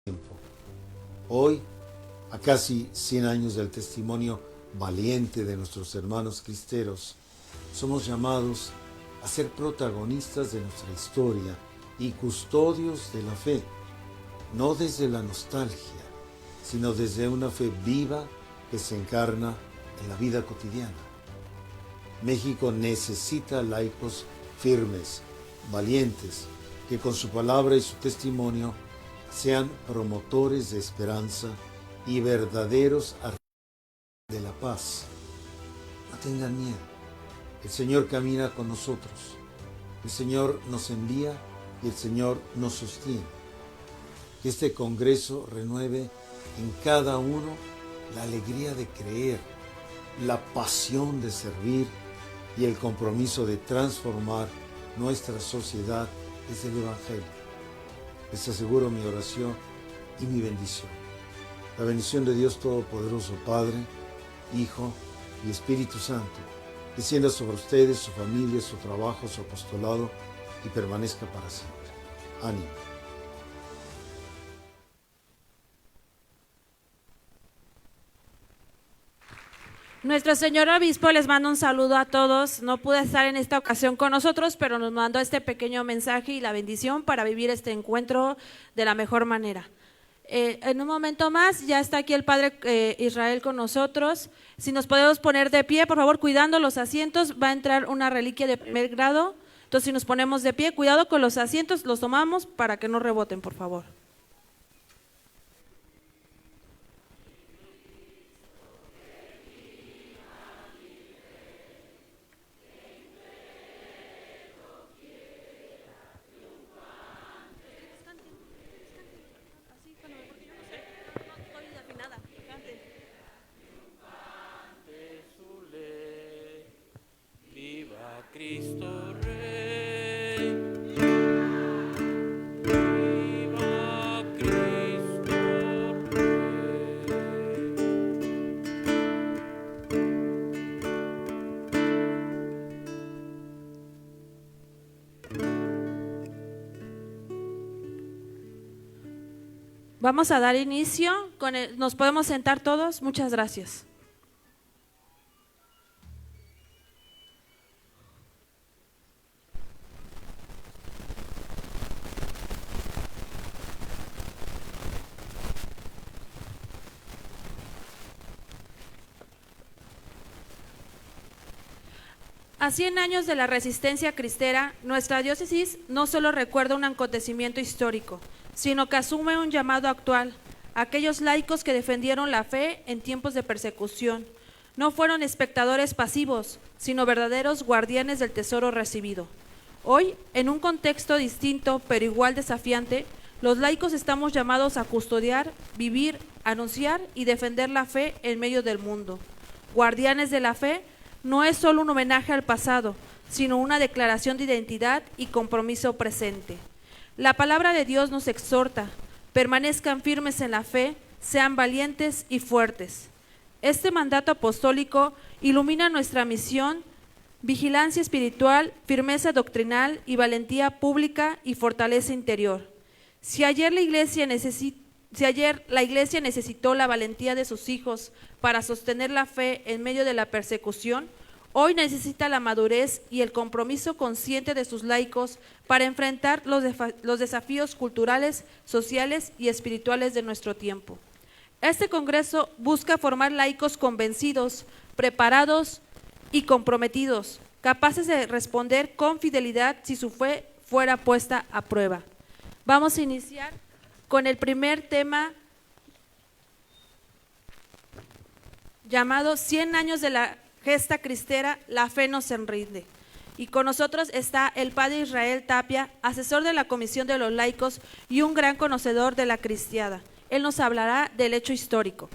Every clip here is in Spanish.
tiempo. Hoy, a casi 100 años del testimonio valiente de nuestros hermanos cristeros, somos llamados a ser protagonistas de nuestra historia y custodios de la fe, no desde la nostalgia, sino desde una fe viva que se encarna en la vida cotidiana. México necesita laicos firmes, valientes, que con su palabra y su testimonio sean promotores de esperanza y verdaderos artífices de la paz. No tengan miedo. El Señor camina con nosotros. El Señor nos envía y el Señor nos sostiene. Que este Congreso renueve en cada uno la alegría de creer, la pasión de servir y el compromiso de transformar nuestra sociedad desde el Evangelio. Les aseguro mi oración y mi bendición. La bendición de Dios Todopoderoso, Padre, Hijo y Espíritu Santo, descienda sobre ustedes, su familia, su trabajo, su apostolado y permanezca para siempre. Ánimo. Nuestro señor obispo les manda un saludo a todos. No pude estar en esta ocasión con nosotros, pero nos mandó este pequeño mensaje y la bendición para vivir este encuentro de la mejor manera. En un momento más ya está aquí el padre Israel con nosotros. Si nos podemos poner de pie, por favor, cuidando los asientos, va a entrar una reliquia de primer grado. Entonces, si nos ponemos de pie, cuidado con los asientos, los tomamos para que no reboten, por favor. Cristo Rey, viva Cristo Vamos a dar inicio, nos podemos sentar todos, muchas gracias. A 100 años de la resistencia cristera, nuestra diócesis no solo recuerda un acontecimiento histórico, sino que asume un llamado actual. Aquellos laicos que defendieron la fe en tiempos de persecución no fueron espectadores pasivos, sino verdaderos guardianes del tesoro recibido. Hoy, en un contexto distinto pero igual desafiante, los laicos estamos llamados a custodiar, vivir, anunciar y defender la fe en medio del mundo. Guardianes de la fe no es solo un homenaje al pasado, sino una declaración de identidad y compromiso presente. La palabra de Dios nos exhorta: permanezcan firmes en la fe, sean valientes y fuertes. Este mandato apostólico ilumina nuestra misión, vigilancia espiritual, firmeza doctrinal y valentía pública y fortaleza interior. Si ayer la Iglesia necesitó la valentía de sus hijos para sostener la fe en medio de la persecución, hoy necesita la madurez y el compromiso consciente de sus laicos para enfrentar los desafíos culturales, sociales y espirituales de nuestro tiempo. Este Congreso busca formar laicos convencidos, preparados y comprometidos, capaces de responder con fidelidad si su fe fuera puesta a prueba. Vamos a iniciar con el primer tema llamado 100 años de la gesta cristera, la fe no se rinde. Y con nosotros está el padre Israel Tapia, asesor de la Comisión de los Laicos y un gran conocedor de la cristiada. Él nos hablará del hecho histórico,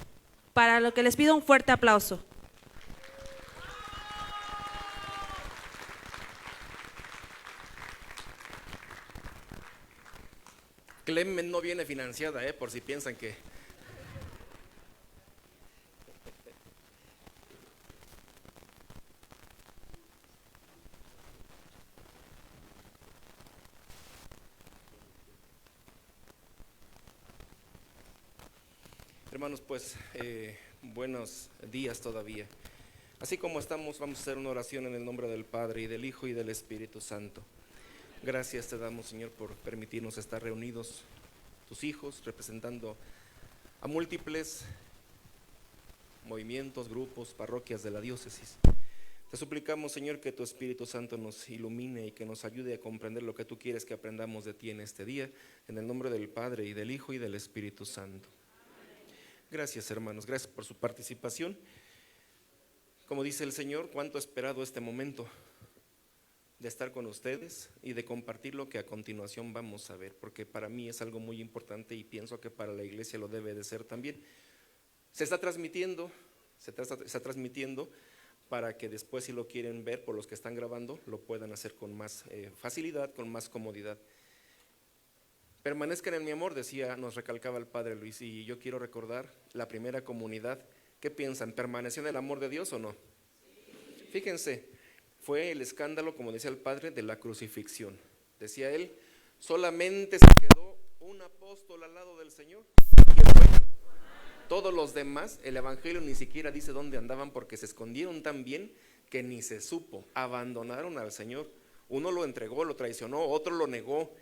para lo que les pido un fuerte aplauso. Clemen no viene financiada, por si piensan que… Hermanos, pues buenos días todavía. Así como estamos, vamos a hacer una oración en el nombre del Padre y del Hijo y del Espíritu Santo. Gracias te damos, Señor, por permitirnos estar reunidos, tus hijos, representando a múltiples movimientos, grupos, parroquias de la diócesis. Te suplicamos, Señor, que tu Espíritu Santo nos ilumine y que nos ayude a comprender lo que tú quieres que aprendamos de ti en este día, en el nombre del Padre y del Hijo y del Espíritu Santo. Gracias, hermanos, gracias por su participación. Como dice el Señor, cuánto he esperado este momento de estar con ustedes y de compartir lo que a continuación vamos a ver, porque para mí es algo muy importante y pienso que para la iglesia lo debe de ser también. Se está transmitiendo para que después, si lo quieren ver, por los que están grabando, lo puedan hacer con más facilidad, con más comodidad. Permanezcan en mi amor, nos recalcaba el Padre Luis, y yo quiero recordar la primera comunidad. ¿Qué piensan? ¿Permaneció en el amor de Dios o no? Sí. Fíjense, fue el escándalo, como decía el Padre, de la crucifixión. Decía él, solamente se quedó un apóstol al lado del Señor. ¿Quién fue? Todos los demás, el Evangelio ni siquiera dice dónde andaban, porque se escondieron tan bien que ni se supo. Abandonaron al Señor. Uno lo entregó, lo traicionó, otro lo negó.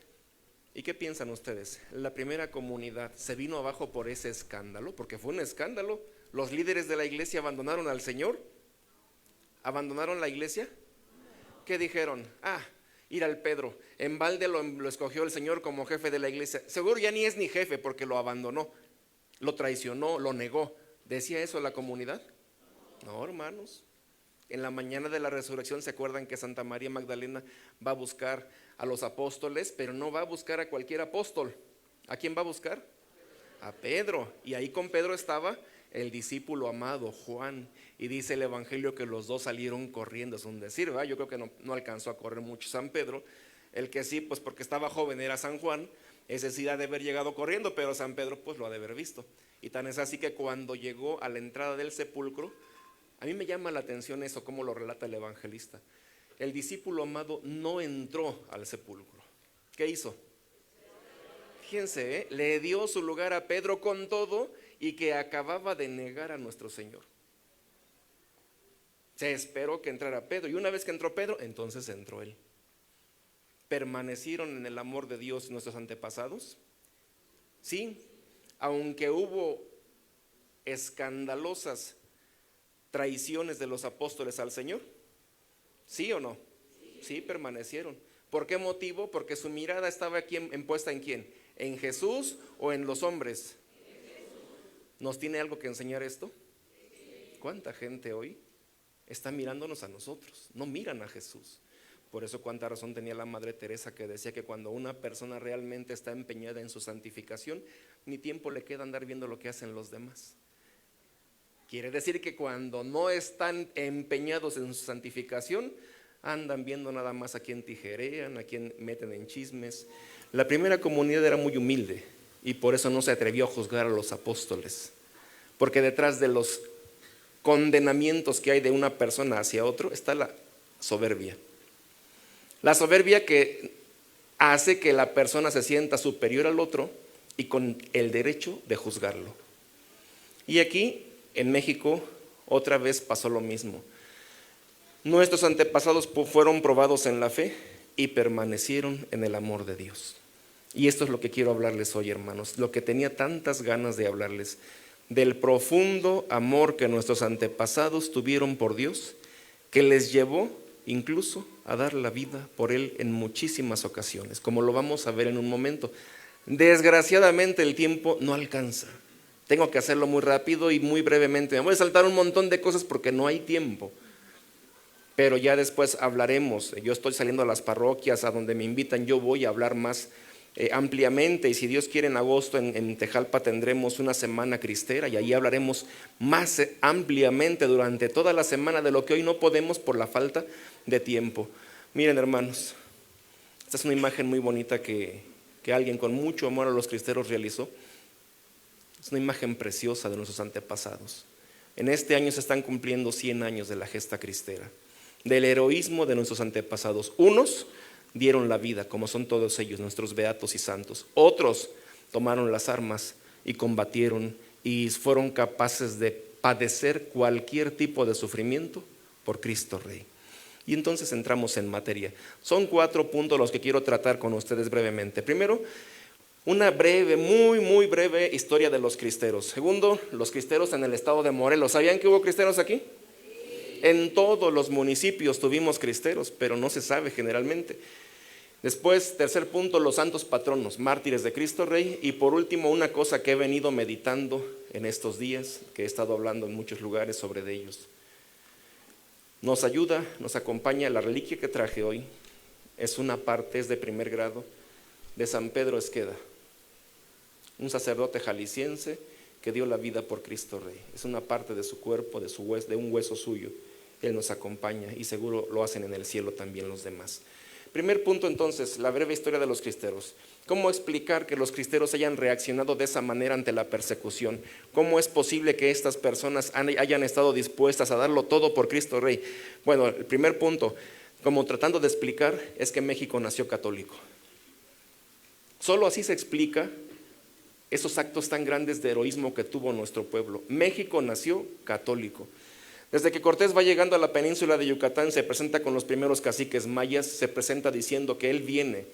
¿Y qué piensan ustedes? La primera comunidad se vino abajo por ese escándalo, porque fue un escándalo. Los líderes de la iglesia abandonaron al Señor. ¿Abandonaron la iglesia? ¿Qué dijeron? Ir al Pedro, en balde lo escogió el Señor como jefe de la iglesia. Seguro ya ni es ni jefe, porque lo abandonó, lo traicionó, lo negó. ¿Decía eso la comunidad? No, hermanos. En la mañana de la resurrección, ¿se acuerdan que Santa María Magdalena va a buscar a los apóstoles? Pero no va a buscar a cualquier apóstol. ¿A quién va a buscar? A Pedro. Y ahí con Pedro estaba el discípulo amado, Juan. Y dice el Evangelio que los dos salieron corriendo. Es un decir, ¿verdad? Yo creo que no alcanzó a correr mucho San Pedro. El que sí, pues porque estaba joven, era San Juan. Ese sí ha de haber llegado corriendo, pero San Pedro pues lo ha de haber visto. Y tan es así que cuando llegó a la entrada del sepulcro, a mí me llama la atención eso, como lo relata el evangelista. El discípulo amado no entró al sepulcro. ¿Qué hizo? Fíjense, le dio su lugar a Pedro con todo y que acababa de negar a nuestro Señor. Se esperó que entrara Pedro, y una vez que entró Pedro, entonces entró él. ¿Permanecieron en el amor de Dios nuestros antepasados? Sí, aunque hubo escandalosas traiciones de los apóstoles al Señor. ¿Sí o no? Sí, permanecieron. ¿Por qué motivo? Porque su mirada estaba aquí puesta en ¿quién? ¿En Jesús o en los hombres? ¿Nos tiene algo que enseñar esto? ¿Cuánta gente hoy está mirándonos a nosotros? No miran a Jesús. Por eso cuánta razón tenía la Madre Teresa, que decía que cuando una persona realmente está empeñada en su santificación, ni tiempo le queda andar viendo lo que hacen los demás. Quiere decir que cuando no están empeñados en su santificación, andan viendo nada más a quien tijerean, a quien meten en chismes. La primera comunidad era muy humilde y por eso no se atrevió a juzgar a los apóstoles, porque detrás de los condenamientos que hay de una persona hacia otro está la soberbia. La soberbia que hace que la persona se sienta superior al otro y con el derecho de juzgarlo. Y aquí en México otra vez pasó lo mismo. Nuestros antepasados fueron probados en la fe y permanecieron en el amor de Dios. Y esto es lo que quiero hablarles hoy, hermanos, lo que tenía tantas ganas de hablarles, del profundo amor que nuestros antepasados tuvieron por Dios, que les llevó incluso a dar la vida por Él en muchísimas ocasiones, como lo vamos a ver en un momento. Desgraciadamente el tiempo no alcanza. Tengo que hacerlo muy rápido y muy brevemente. Me voy a saltar un montón de cosas porque no hay tiempo. Pero ya después hablaremos. Yo estoy saliendo a las parroquias, a donde me invitan, yo voy a hablar más ampliamente. Y si Dios quiere, en agosto en Tejalpa tendremos una semana cristera y ahí hablaremos más ampliamente durante toda la semana de lo que hoy no podemos por la falta de tiempo. Miren, hermanos, esta es una imagen muy bonita que alguien con mucho amor a los cristeros realizó. Es una imagen preciosa de nuestros antepasados. En este año se están cumpliendo 100 años de la gesta cristera, del heroísmo de nuestros antepasados. Unos dieron la vida, como son todos ellos, nuestros beatos y santos. Otros tomaron las armas y combatieron y fueron capaces de padecer cualquier tipo de sufrimiento por Cristo Rey. Y entonces entramos en materia. Son 4 puntos los que quiero tratar con ustedes brevemente. Primero, una breve, muy breve historia de los cristeros. Segundo, los cristeros en el estado de Morelos. ¿Sabían que hubo cristeros aquí? En todos los municipios tuvimos cristeros, pero no se sabe generalmente. Después, tercer punto, los santos patronos, mártires de Cristo Rey. Y por último, una cosa que he venido meditando en estos días, que he estado hablando en muchos lugares sobre ellos. Nos ayuda, nos acompaña la reliquia que traje hoy. Es una parte, es de primer grado, de San Pedro Esqueda, un sacerdote jalisciense que dio la vida por Cristo Rey. Es una parte de su cuerpo, de un hueso suyo. Él nos acompaña y seguro lo hacen en el cielo también los demás. Primer punto entonces, la breve historia de los cristeros. ¿Cómo explicar que los cristeros hayan reaccionado de esa manera ante la persecución? ¿Cómo es posible que estas personas hayan estado dispuestas a darlo todo por Cristo Rey? Bueno, el primer punto, como tratando de explicar, es que México nació católico. Solo así se explica esos actos tan grandes de heroísmo que tuvo nuestro pueblo. México nació católico. Desde que Cortés va llegando a la península de Yucatán, se presenta con los primeros caciques mayas, se presenta diciendo que él viene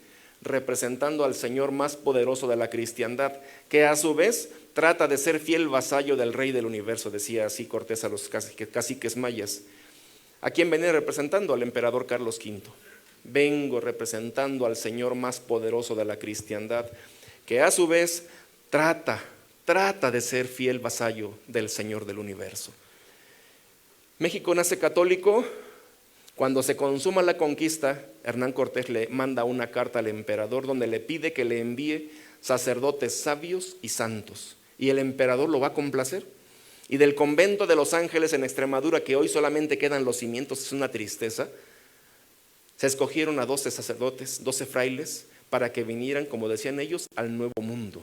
representando al Señor más poderoso de la cristiandad, que a su vez trata de ser fiel vasallo del Rey del universo, decía así Cortés a los caciques mayas. ¿A quién venía representando? Al emperador Carlos V. Vengo representando al Señor más poderoso de la cristiandad, que a su vez trata de ser fiel vasallo del Señor del universo. México nace católico. Cuando se consuma la conquista, Hernán Cortés le manda una carta al emperador donde le pide que le envíe sacerdotes sabios y santos, y el emperador lo va a complacer. Y del convento de Los Ángeles en Extremadura, que hoy solamente quedan los cimientos, es una tristeza, se escogieron a 12 sacerdotes, 12 frailes, para que vinieran, como decían ellos, al Nuevo Mundo.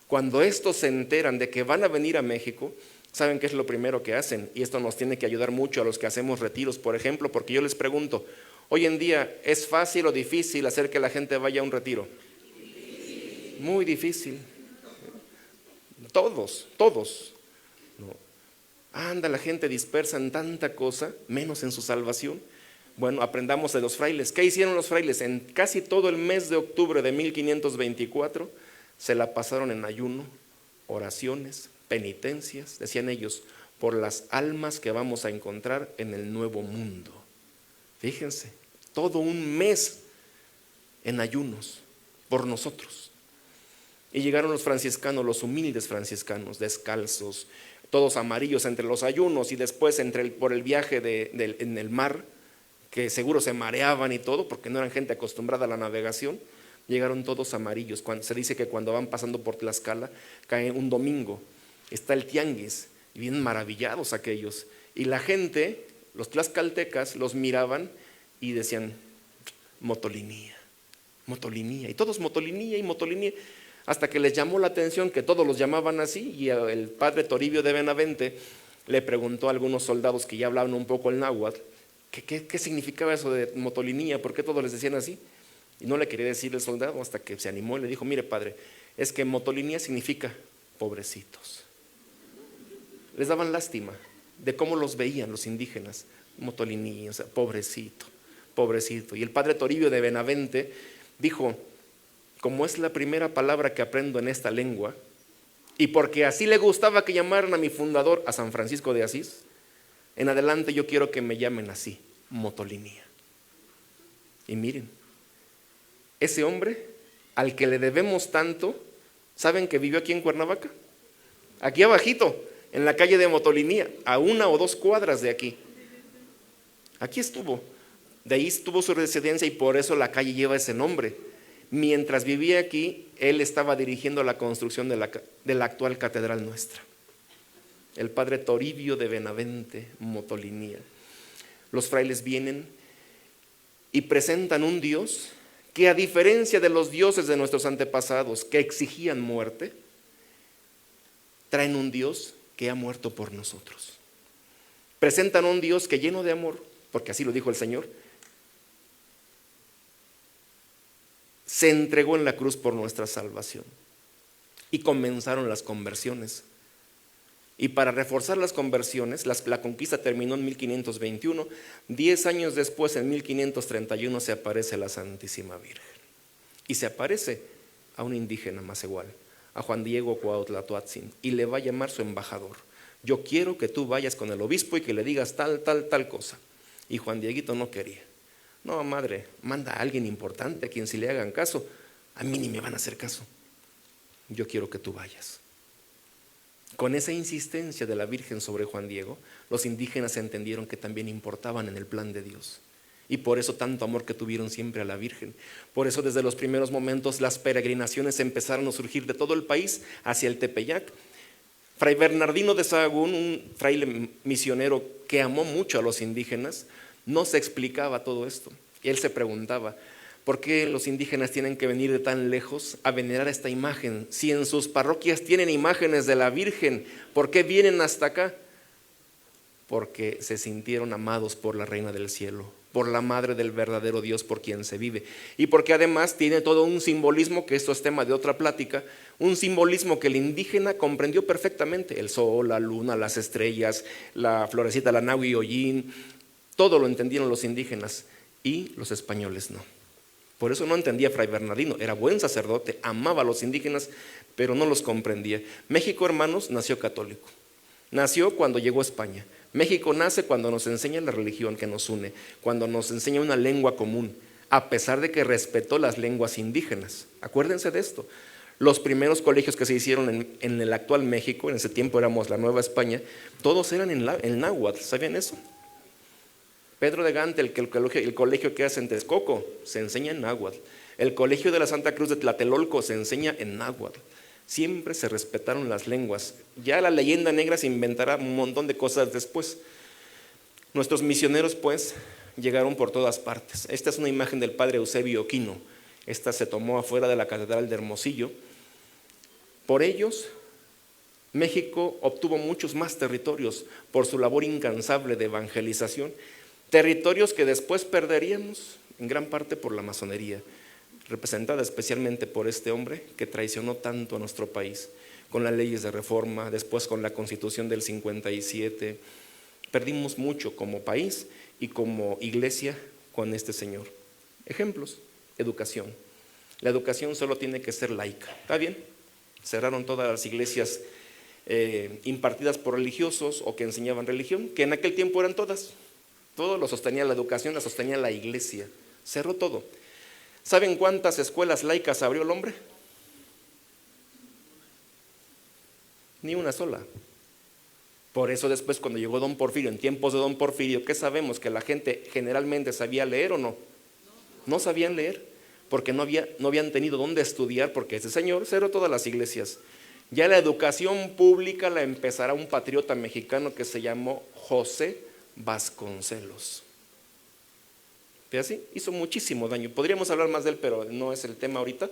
Cuando estos se enteran de que van a venir a México, ¿saben qué es lo primero que hacen? Y esto nos tiene que ayudar mucho a los que hacemos retiros, por ejemplo, porque yo les pregunto, hoy en día, ¿es fácil o difícil hacer que la gente vaya a un retiro? Muy difícil. Todos. No. Anda la gente dispersa en tanta cosa, menos en su salvación. Bueno, aprendamos de los frailes. ¿Qué hicieron los frailes? En casi todo el mes de octubre de 1524 se la pasaron en ayuno, oraciones, penitencias, decían ellos, por las almas que vamos a encontrar en el Nuevo Mundo. Fíjense, todo un mes en ayunos por nosotros. Y llegaron los franciscanos, los humildes franciscanos, descalzos, todos amarillos entre los ayunos, y después por el viaje en el mar, que seguro se mareaban y todo, porque no eran gente acostumbrada a la navegación. Llegaron todos amarillos. Se dice que cuando van pasando por Tlaxcala, cae un domingo, está el tianguis, y vienen maravillados aquellos. Y la gente, los tlaxcaltecas, los miraban y decían, motolinía, y todos motolinía, hasta que les llamó la atención que todos los llamaban así, y el padre Toribio de Benavente le preguntó a algunos soldados que ya hablaban un poco el náhuatl, ¿qué significaba eso de motolinía? ¿Por qué todos les decían así? Y no le quería decir el soldado hasta que se animó y le dijo, mire padre, es que motolinía significa pobrecitos. Les daban lástima de cómo los veían los indígenas, motolinía, o sea, pobrecito. Y el padre Toribio de Benavente dijo, como es la primera palabra que aprendo en esta lengua, y porque así le gustaba que llamaran a mi fundador, a San Francisco de Asís, en adelante yo quiero que me llamen así, motolinía. Y miren, ese hombre al que le debemos tanto, ¿saben que vivió aquí en Cuernavaca? Aquí abajito, en la calle de Motolinía, a 1 o 2 cuadras de aquí. Aquí estuvo, de ahí estuvo su residencia y por eso la calle lleva ese nombre. Mientras vivía aquí, él estaba dirigiendo la construcción de la actual catedral nuestra. El padre Toribio de Benavente, Motolinía. Los frailes vienen y presentan un Dios que, a diferencia de los dioses de nuestros antepasados que exigían muerte, traen un Dios que ha muerto por nosotros. Presentan un Dios que, lleno de amor, porque así lo dijo el Señor, se entregó en la cruz por nuestra salvación. Y comenzaron las conversiones. Y para reforzar las conversiones, la conquista terminó en 1521. 10 años después, en 1531, se aparece la Santísima Virgen. Y se aparece a un indígena más igual, a Juan Diego Cuauhtlatoatzin, y le va a llamar su embajador. Yo quiero que tú vayas con el obispo y que le digas tal cosa. Y Juan Dieguito no quería. No, madre, manda a alguien importante a quien si le hagan caso, a mí ni me van a hacer caso. Yo quiero que tú vayas. Con esa insistencia de la Virgen sobre Juan Diego, los indígenas entendieron que también importaban en el plan de Dios. Y por eso tanto amor que tuvieron siempre a la Virgen. Por eso desde los primeros momentos las peregrinaciones empezaron a surgir de todo el país hacia el Tepeyac. Fray Bernardino de Sahagún, un fraile misionero que amó mucho a los indígenas, no se explicaba todo esto. Él se preguntaba, ¿por qué los indígenas tienen que venir de tan lejos a venerar esta imagen? Si en sus parroquias tienen imágenes de la Virgen, ¿por qué vienen hasta acá? Porque se sintieron amados por la Reina del Cielo, por la Madre del verdadero Dios por quien se vive. Y porque además tiene todo un simbolismo, que esto es tema de otra plática, un simbolismo que el indígena comprendió perfectamente. El sol, la luna, las estrellas, la florecita, la Nahui Ollín, todo lo entendieron los indígenas y los españoles no. Por eso no entendía Fray Bernardino, era buen sacerdote, amaba a los indígenas, pero no los comprendía. México, hermanos, nació católico. Nació cuando llegó a España. México nace cuando nos enseña la religión que nos une, cuando nos enseña una lengua común, a pesar de que respetó las lenguas indígenas. Acuérdense de esto. Los primeros colegios que se hicieron en el actual México, en ese tiempo éramos la Nueva España, todos eran en náhuatl, ¿sabían eso? Pedro de Gante, el colegio que hace en Texcoco, se enseña en náhuatl. El colegio de la Santa Cruz de Tlatelolco se enseña en náhuatl. Siempre se respetaron las lenguas. Ya la leyenda negra se inventará un montón de cosas después. Nuestros misioneros, pues, llegaron por todas partes. Esta es una imagen del padre Eusebio Quino. Esta se tomó afuera de la Catedral de Hermosillo. Por ellos, México obtuvo muchos más territorios por su labor incansable de evangelización. Territorios que después perderíamos en gran parte por la masonería, representada especialmente por este hombre que traicionó tanto a nuestro país, con las leyes de reforma, después con la Constitución del 57. Perdimos mucho como país y como iglesia con este señor. Ejemplos, educación. La educación solo tiene que ser laica, ¿está bien? Cerraron todas las iglesias impartidas por religiosos o que enseñaban religión, que en aquel tiempo eran todas. Todo lo sostenía la educación, la sostenía la iglesia. Cerró todo. ¿Saben cuántas escuelas laicas abrió el hombre? Ni una sola. Por eso después cuando llegó Don Porfirio, en tiempos de Don Porfirio, ¿qué sabemos? ¿Que la gente generalmente sabía leer o no? No sabían leer, porque no habían tenido dónde estudiar, porque ese señor cerró todas las iglesias. Ya la educación pública la empezará un patriota mexicano que se llamó José Vasconcelos. ¿Ve así? Hizo muchísimo daño. Podríamos hablar más de él, pero no es el tema ahorita.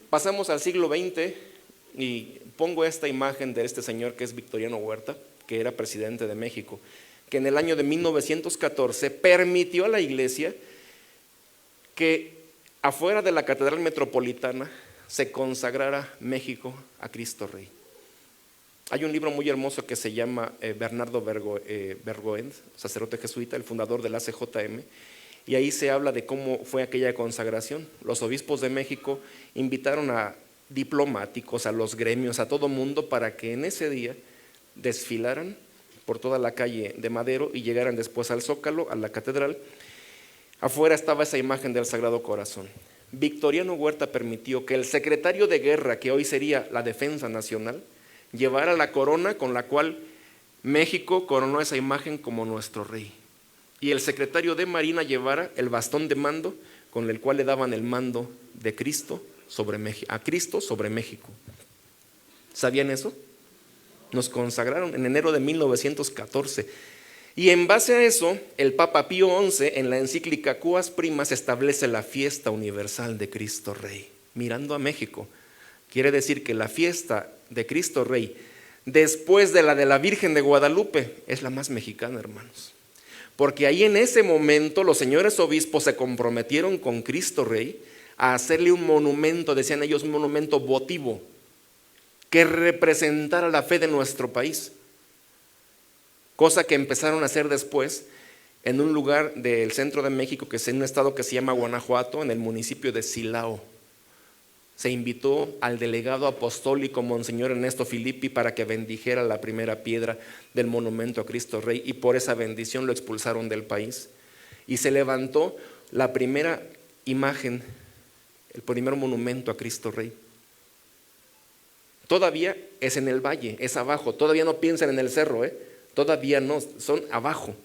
Pasamos al siglo XX y pongo esta imagen de este señor que es Victoriano Huerta, que era presidente de México, que en el año de 1914 permitió a la iglesia que afuera de la Catedral Metropolitana se consagrara México a Cristo Rey. Hay un libro muy hermoso que se llama Bernardo Bergoend, sacerdote jesuita, el fundador del ACJM, y ahí se habla de cómo fue aquella consagración. Los obispos de México invitaron a diplomáticos, a los gremios, a todo mundo para que en ese día desfilaran por toda la calle de Madero y llegaran después al Zócalo, a la catedral. Afuera estaba esa imagen del Sagrado Corazón. Victoriano Huerta permitió que el secretario de guerra, que hoy sería la Defensa Nacional, llevara la corona con la cual México coronó esa imagen como nuestro rey. Y el secretario de Marina llevara el bastón de mando con el cual le daban el mando de Cristo sobre México, a Cristo sobre México. ¿Sabían eso? Nos consagraron en enero de 1914. Y en base a eso, el Papa Pío XI en la encíclica Quas Primas establece la fiesta universal de Cristo Rey, mirando a México. Quiere decir que la fiesta de Cristo Rey, después de la Virgen de Guadalupe, es la más mexicana, hermanos. Porque ahí en ese momento los señores obispos se comprometieron con Cristo Rey a hacerle un monumento, decían ellos, un monumento votivo, que representara la fe de nuestro país, cosa que empezaron a hacer después en un lugar del centro de México, que es en un estado que se llama Guanajuato, en el municipio de Silao. Se invitó al delegado apostólico Monseñor Ernesto Filippi para que bendijera la primera piedra del monumento a Cristo Rey, y por esa bendición lo expulsaron del país. Y se levantó la primera imagen, el primer monumento a Cristo Rey. Todavía es en el valle, es abajo, todavía no piensan en el cerro, todavía no, son abajo.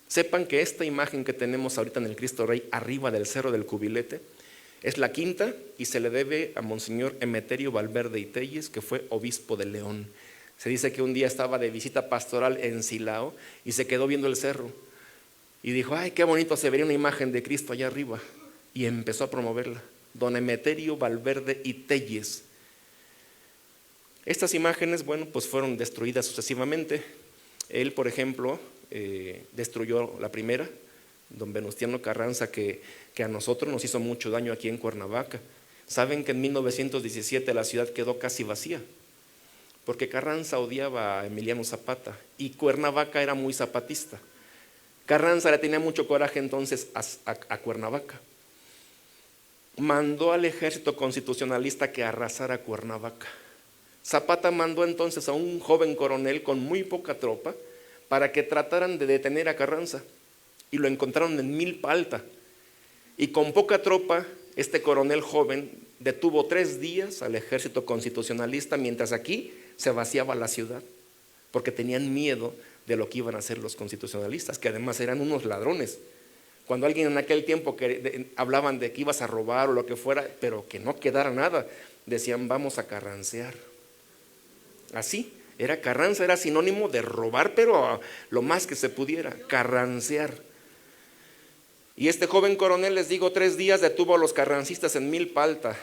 Sepan que esta imagen que tenemos ahorita en el Cristo Rey, arriba del Cerro del Cubilete, es la quinta y se le debe a Monseñor Emeterio Valverde y Telles, que fue obispo de León. Se dice que un día estaba de visita pastoral en Silao y se quedó viendo el cerro y dijo: ay, qué bonito se vería una imagen de Cristo allá arriba, y empezó a promoverla. Don Emeterio Valverde y Telles. Estas imágenes, bueno, pues fueron destruidas sucesivamente. Él, por ejemplo, destruyó la primera, don Venustiano Carranza, que a nosotros nos hizo mucho daño aquí en Cuernavaca. Saben que en 1917 la ciudad quedó casi vacía, porque Carranza odiaba a Emiliano Zapata y Cuernavaca era muy zapatista. Carranza le tenía mucho coraje entonces a Cuernavaca. Mandó al ejército constitucionalista que arrasara Cuernavaca. Zapata mandó entonces a un joven coronel con muy poca tropa para que trataran de detener a Carranza, y lo encontraron en Milpa Alta. Y con poca tropa, este coronel joven detuvo 3 días al ejército constitucionalista, mientras aquí se vaciaba la ciudad, porque tenían miedo de lo que iban a hacer los constitucionalistas, que además eran unos ladrones. Cuando alguien en aquel tiempo hablaban de que ibas a robar o lo que fuera, pero que no quedara nada, decían: vamos a carrancear. Así, Carranza era sinónimo de robar, pero lo más que se pudiera, carrancear. Y este joven coronel, les digo, 3 días detuvo a los carrancistas en Milpa Alta.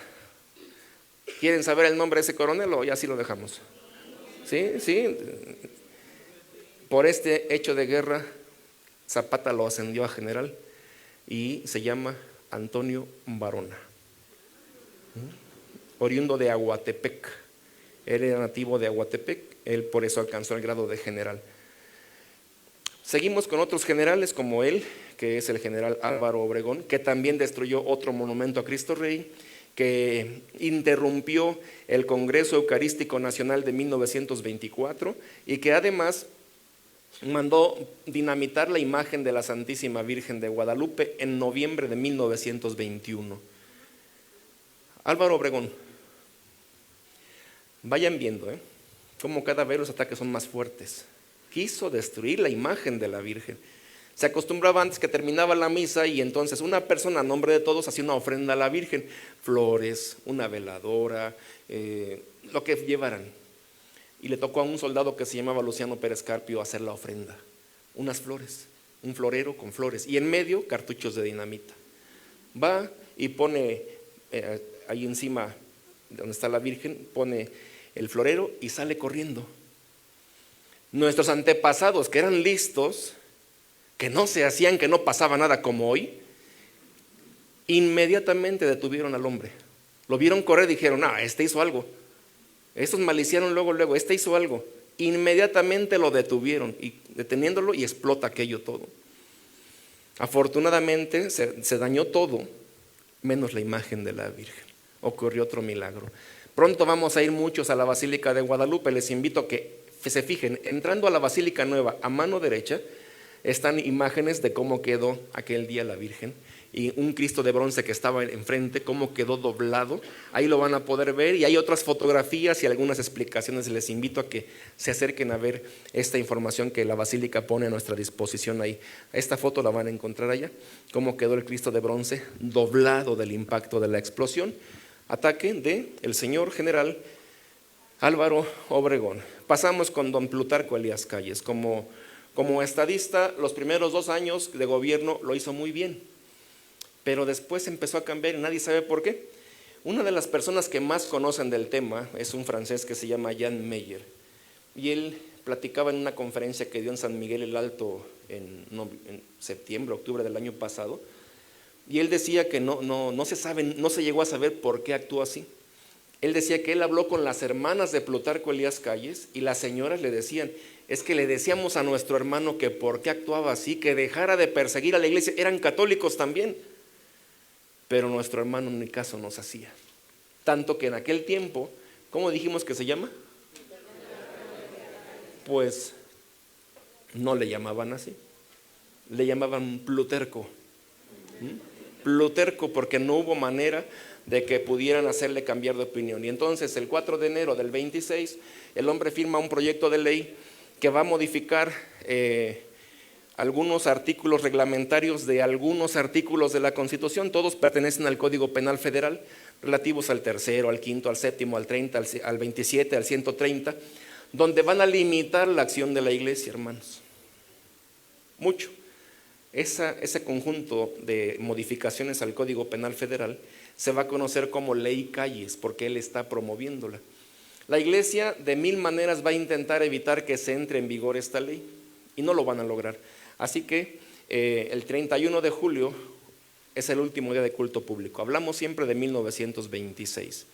¿Quieren saber el nombre de ese coronel o ya así lo dejamos? Sí. Por este hecho de guerra, Zapata lo ascendió a general y se llama Antonio Varona, oriundo de Aguatepec. Él era nativo de Aguatepec, él por eso alcanzó el grado de general. Seguimos con otros generales como él, que es el general Álvaro Obregón, que también destruyó otro monumento a Cristo Rey, que interrumpió el Congreso Eucarístico Nacional de 1924 y que además mandó dinamitar la imagen de la Santísima Virgen de Guadalupe en noviembre de 1921. Álvaro Obregón. Vayan viendo cómo cada vez los ataques son más fuertes. Quiso destruir la imagen de la Virgen. Se acostumbraba antes que terminaba la misa y entonces una persona a nombre de todos hacía una ofrenda a la Virgen, flores, una veladora, lo que llevaran. Y le tocó a un soldado que se llamaba Luciano Pérez Carpio hacer la ofrenda, unas flores, un florero con flores y en medio cartuchos de dinamita. Va y pone ahí encima donde está la Virgen, pone el florero y sale corriendo. Nuestros antepasados, que eran listos, que no se hacían, que no pasaba nada como hoy, inmediatamente detuvieron al hombre. Lo vieron correr y dijeron: este hizo algo. Estos maliciaron luego, este hizo algo. Inmediatamente lo detuvieron, y deteniéndolo, y explota aquello todo. Afortunadamente se dañó todo, menos la imagen de la Virgen. Ocurrió otro milagro. Pronto vamos a ir muchos a la Basílica de Guadalupe. Les invito a que se fijen, entrando a la Basílica Nueva, a mano derecha están imágenes de cómo quedó aquel día la Virgen, y un Cristo de bronce que estaba enfrente, cómo quedó doblado. Ahí lo van a poder ver, y hay otras fotografías y algunas explicaciones. Les invito a que se acerquen a ver esta información que la Basílica pone a nuestra disposición ahí. Esta foto la van a encontrar allá, cómo quedó el Cristo de bronce doblado del impacto de la explosión. Ataque del señor general Álvaro Obregón. Pasamos con don Plutarco Elías Calles. Como estadista, los primeros 2 años de gobierno lo hizo muy bien, pero después empezó a cambiar y nadie sabe por qué. Una de las personas que más conocen del tema es un francés que se llama Jan Meyer, y él platicaba en una conferencia que dio en San Miguel el Alto en septiembre, octubre del año pasado, y él decía que no se sabe, no se llegó a saber por qué actuó así. Él decía que él habló con las hermanas de Plutarco Elías Calles y las señoras le decían, es que le decíamos a nuestro hermano que por qué actuaba así, que dejara de perseguir a la iglesia. Eran católicos también, pero nuestro hermano ni caso nos hacía. Tanto que en aquel tiempo, ¿cómo dijimos que se llama? Pues no le llamaban así, le llamaban Plutarco. Plutarco, porque no hubo manera de que pudieran hacerle cambiar de opinión. Y entonces el 4 de enero del 26, el hombre firma un proyecto de ley que va a modificar algunos artículos reglamentarios de algunos artículos de la Constitución. Todos pertenecen al Código Penal Federal, relativos al 3º, al 5º, al 7º, al 30, al 27, al 130, donde van a limitar la acción de la iglesia, hermanos. Mucho. Ese conjunto de modificaciones al Código Penal Federal se va a conocer como Ley Calles, porque él está promoviéndola. La iglesia de mil maneras va a intentar evitar que se entre en vigor esta ley y no lo van a lograr. Así que el 31 de julio es el último día de culto público. Hablamos siempre de 1926.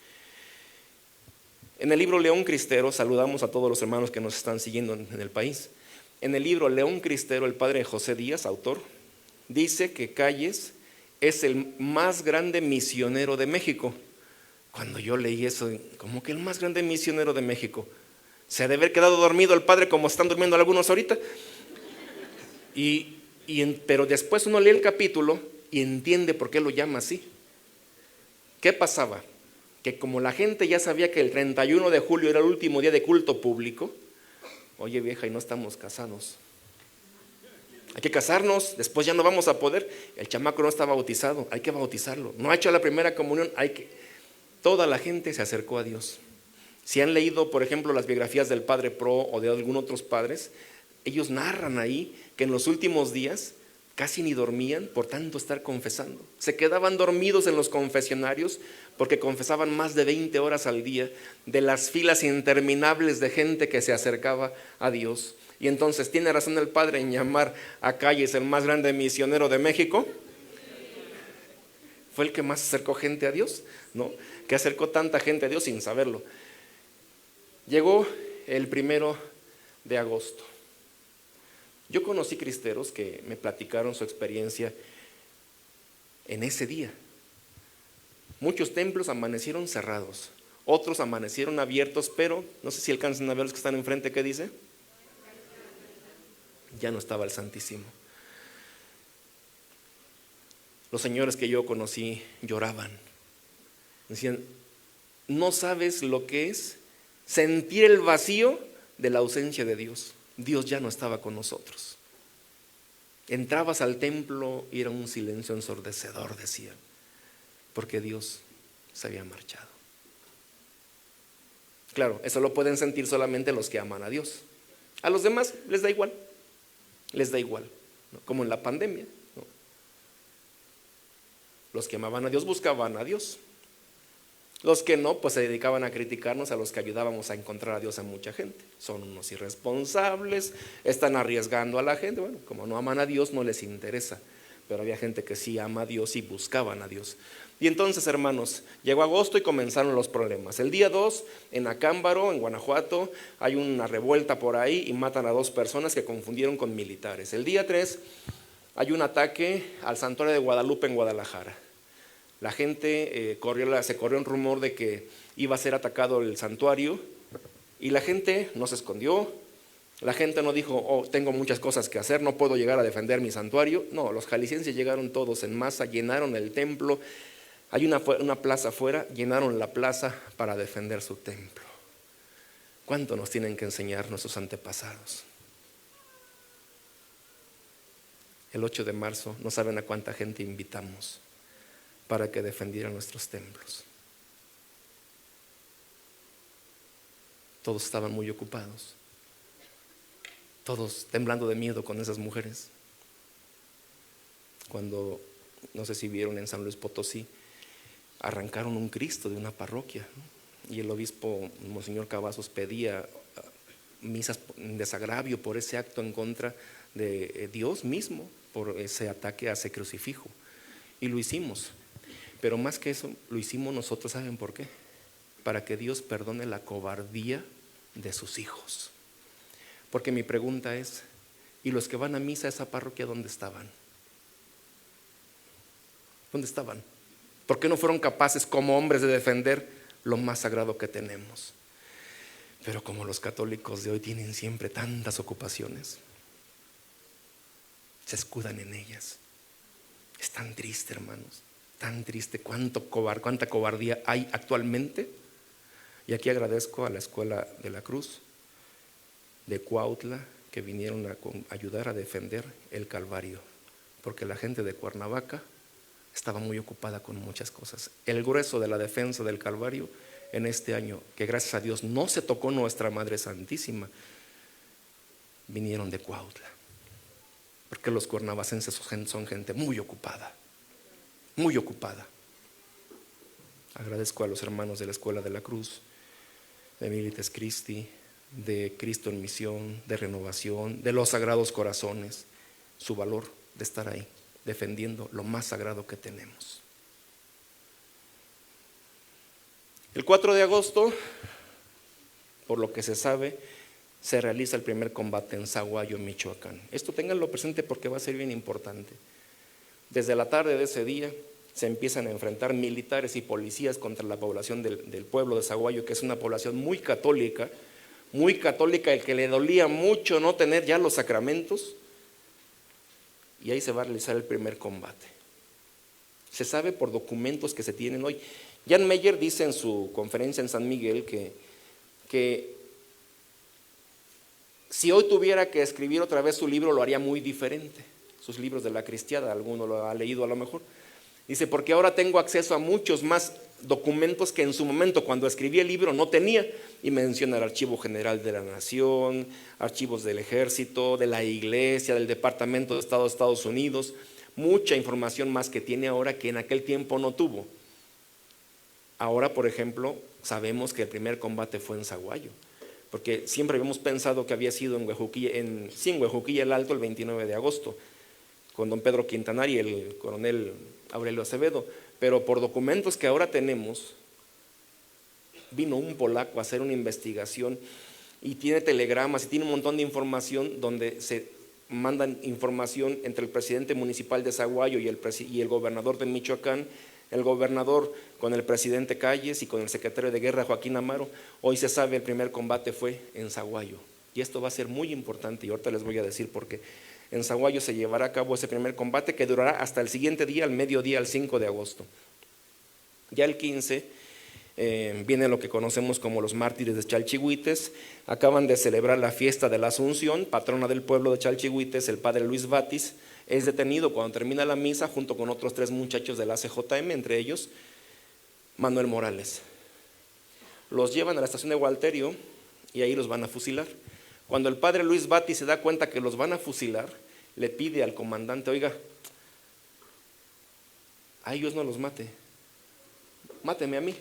En el libro León Cristero, saludamos a todos los hermanos que nos están siguiendo en el país. En el libro León Cristero, el padre José Díaz, autor, dice que Calles es el más grande misionero de México. Cuando yo leí eso, ¿cómo que el más grande misionero de México? Se ha de haber quedado dormido el padre como están durmiendo algunos ahorita. Pero después uno lee el capítulo y entiende por qué lo llama así. ¿Qué pasaba? Que como la gente ya sabía que el 31 de julio era el último día de culto público, oye vieja, y no estamos casados, hay que casarnos, después ya no vamos a poder. El chamaco no está bautizado, hay que bautizarlo. No ha hecho la primera comunión, Toda la gente se acercó a Dios. Si han leído, por ejemplo, las biografías del padre Pro o de algunos otros padres, ellos narran ahí que en los últimos días casi ni dormían por tanto estar confesando. Se quedaban dormidos en los confesionarios porque confesaban más de 20 horas al día de las filas interminables de gente que se acercaba a Dios. Y entonces, ¿tiene razón el padre en llamar a Calles el más grande misionero de México? Fue el que más acercó gente a Dios, ¿no? Que acercó tanta gente a Dios sin saberlo. Llegó el 1 de agosto. Yo conocí cristeros que me platicaron su experiencia en ese día. Muchos templos amanecieron cerrados, otros amanecieron abiertos, pero no sé si alcanzan a ver los que están enfrente. ¿Qué dice? Ya no estaba el Santísimo. Los señores que yo conocí lloraban. Decían, no sabes lo que es sentir el vacío de la ausencia de Dios. Dios ya no estaba con nosotros. Entrabas al templo y era un silencio ensordecedor, decían, porque Dios se había marchado. Claro, eso lo pueden sentir solamente los que aman a Dios. A los demás les da igual, ¿no? Como en la pandemia, ¿no? Los que amaban a Dios buscaban a Dios. Los que no, pues se dedicaban a criticarnos a los que ayudábamos a encontrar a Dios a mucha gente. Son unos irresponsables, están arriesgando a la gente. Bueno, como no aman a Dios, no les interesa. Pero había gente que sí ama a Dios y buscaban a Dios. Y entonces, hermanos, llegó agosto y comenzaron los problemas. El día 2, en Acámbaro, en Guanajuato, hay una revuelta por ahí y matan a 2 personas que confundieron con militares. El día 3, hay un ataque al santuario de Guadalupe en Guadalajara. La gente se corrió un rumor de que iba a ser atacado el santuario y la gente no se escondió. La gente no dijo, oh, tengo muchas cosas que hacer, no puedo llegar a defender mi santuario. No, los jaliscienses llegaron todos en masa, llenaron el templo. Hay una plaza afuera, llenaron la plaza para defender su templo. ¿Cuánto nos tienen que enseñar nuestros antepasados? El 8 de marzo, no saben a cuánta gente invitamos para que defendieran nuestros templos. Todos estaban muy ocupados, todos temblando de miedo con esas mujeres. Cuando, no sé si vieron en San Luis Potosí, arrancaron un Cristo de una parroquia, ¿no? Y el obispo Monseñor Cavazos pedía misas en desagravio por ese acto en contra de Dios mismo, por ese ataque a ese crucifijo. Y lo hicimos. Pero más que eso, lo hicimos nosotros, ¿saben por qué? para que Dios perdone la cobardía de sus hijos. Porque mi pregunta es, ¿y los que van a misa a esa parroquia dónde estaban? ¿Dónde estaban? ¿Por qué no fueron capaces como hombres de defender lo más sagrado que tenemos? Pero como los católicos de hoy tienen siempre tantas ocupaciones, se escudan en ellas. Es tan triste, hermanos, tan triste cuánta cobardía hay actualmente. Y aquí agradezco a la Escuela de la Cruz de Cuautla que vinieron a ayudar a defender el Calvario, porque la gente de Cuernavaca estaba muy ocupada con muchas cosas. El grueso de la defensa del Calvario en este año, que gracias a Dios no se tocó nuestra Madre Santísima, vinieron de Cuautla, porque los cuernavacenses son gente muy ocupada, muy ocupada. Agradezco a los hermanos de la Escuela de la Cruz, de Milites Christi, de Cristo en Misión, de Renovación, de los Sagrados Corazones, su valor de estar ahí, defendiendo lo más sagrado que tenemos. El 4 de agosto, por lo que se sabe, se realiza el primer combate en Zaguayo, Michoacán. Esto ténganlo presente porque va a ser bien importante. Desde la tarde de ese día se empiezan a enfrentar militares y policías contra la población del pueblo de Zaguayo, que es una población muy católica, el que le dolía mucho no tener ya los sacramentos, y ahí se va a realizar el primer combate. Se sabe por documentos que se tienen hoy. Jan Meyer dice en su conferencia en San Miguel que si hoy tuviera que escribir otra vez su libro lo haría muy diferente, sus libros de la cristiada, alguno lo ha leído a lo mejor. Dice, porque ahora tengo acceso a muchos más documentos que en su momento cuando escribí el libro no tenía, y menciona el Archivo General de la Nación, archivos del Ejército, de la Iglesia, del Departamento de Estado de Estados Unidos, mucha información más que tiene ahora que en aquel tiempo no tuvo. Ahora, por ejemplo, sabemos que el primer combate fue en Zaguayo, porque siempre habíamos pensado que había sido en Huejuquilla el Alto el 29 de agosto, con don Pedro Quintanar y el coronel Aurelio Acevedo, pero por documentos que ahora tenemos, vino un polaco a hacer una investigación y tiene telegramas y tiene un montón de información donde se mandan información entre el presidente municipal de Zaguayo y el gobernador de Michoacán, el gobernador con el presidente Calles y con el secretario de Guerra Joaquín Amaro. Hoy se sabe el primer combate fue en Zaguayo, y esto va a ser muy importante y ahorita les voy a decir por qué. En Zaguayo se llevará a cabo ese primer combate que durará hasta el siguiente día, al mediodía, el 5 de agosto. Ya el 15 viene lo que conocemos como los mártires de Chalchihuites. Acaban de celebrar la fiesta de la Asunción, patrona del pueblo de Chalchihuites. El padre Luis Batis es detenido cuando termina la misa junto con otros 3 muchachos de la CJM, entre ellos Manuel Morales. Los llevan a la estación de Gualterio y ahí los van a fusilar. Cuando el padre Luis Batis se da cuenta que los van a fusilar, le pide al comandante, oiga, a ellos no los mate, máteme a mí.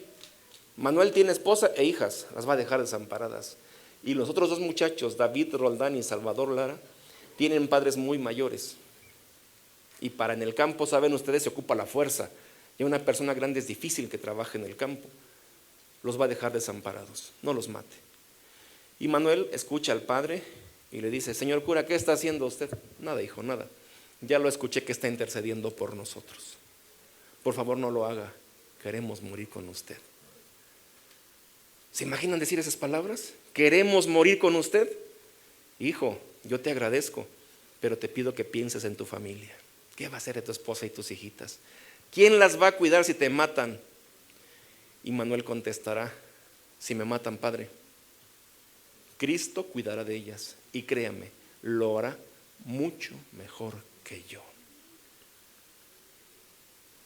Manuel tiene esposa e hijas, las va a dejar desamparadas. Y los otros 2 muchachos, David Roldán y Salvador Lara, tienen padres muy mayores. Y para en el campo, saben ustedes, se ocupa la fuerza. Y una persona grande es difícil que trabaje en el campo. Los va a dejar desamparados, no los mate. Y Manuel escucha al padre y le dice, señor cura, ¿qué está haciendo usted? Nada, hijo, nada. Ya lo escuché que está intercediendo por nosotros. Por favor, no lo haga. Queremos morir con usted. ¿Se imaginan decir esas palabras? ¿Queremos morir con usted? Hijo, yo te agradezco, pero te pido que pienses en tu familia. ¿Qué va a hacer de tu esposa y tus hijitas? ¿Quién las va a cuidar si te matan? Y Manuel contestará, si me matan, padre, Cristo cuidará de ellas, y créame, lo hará mucho mejor que yo.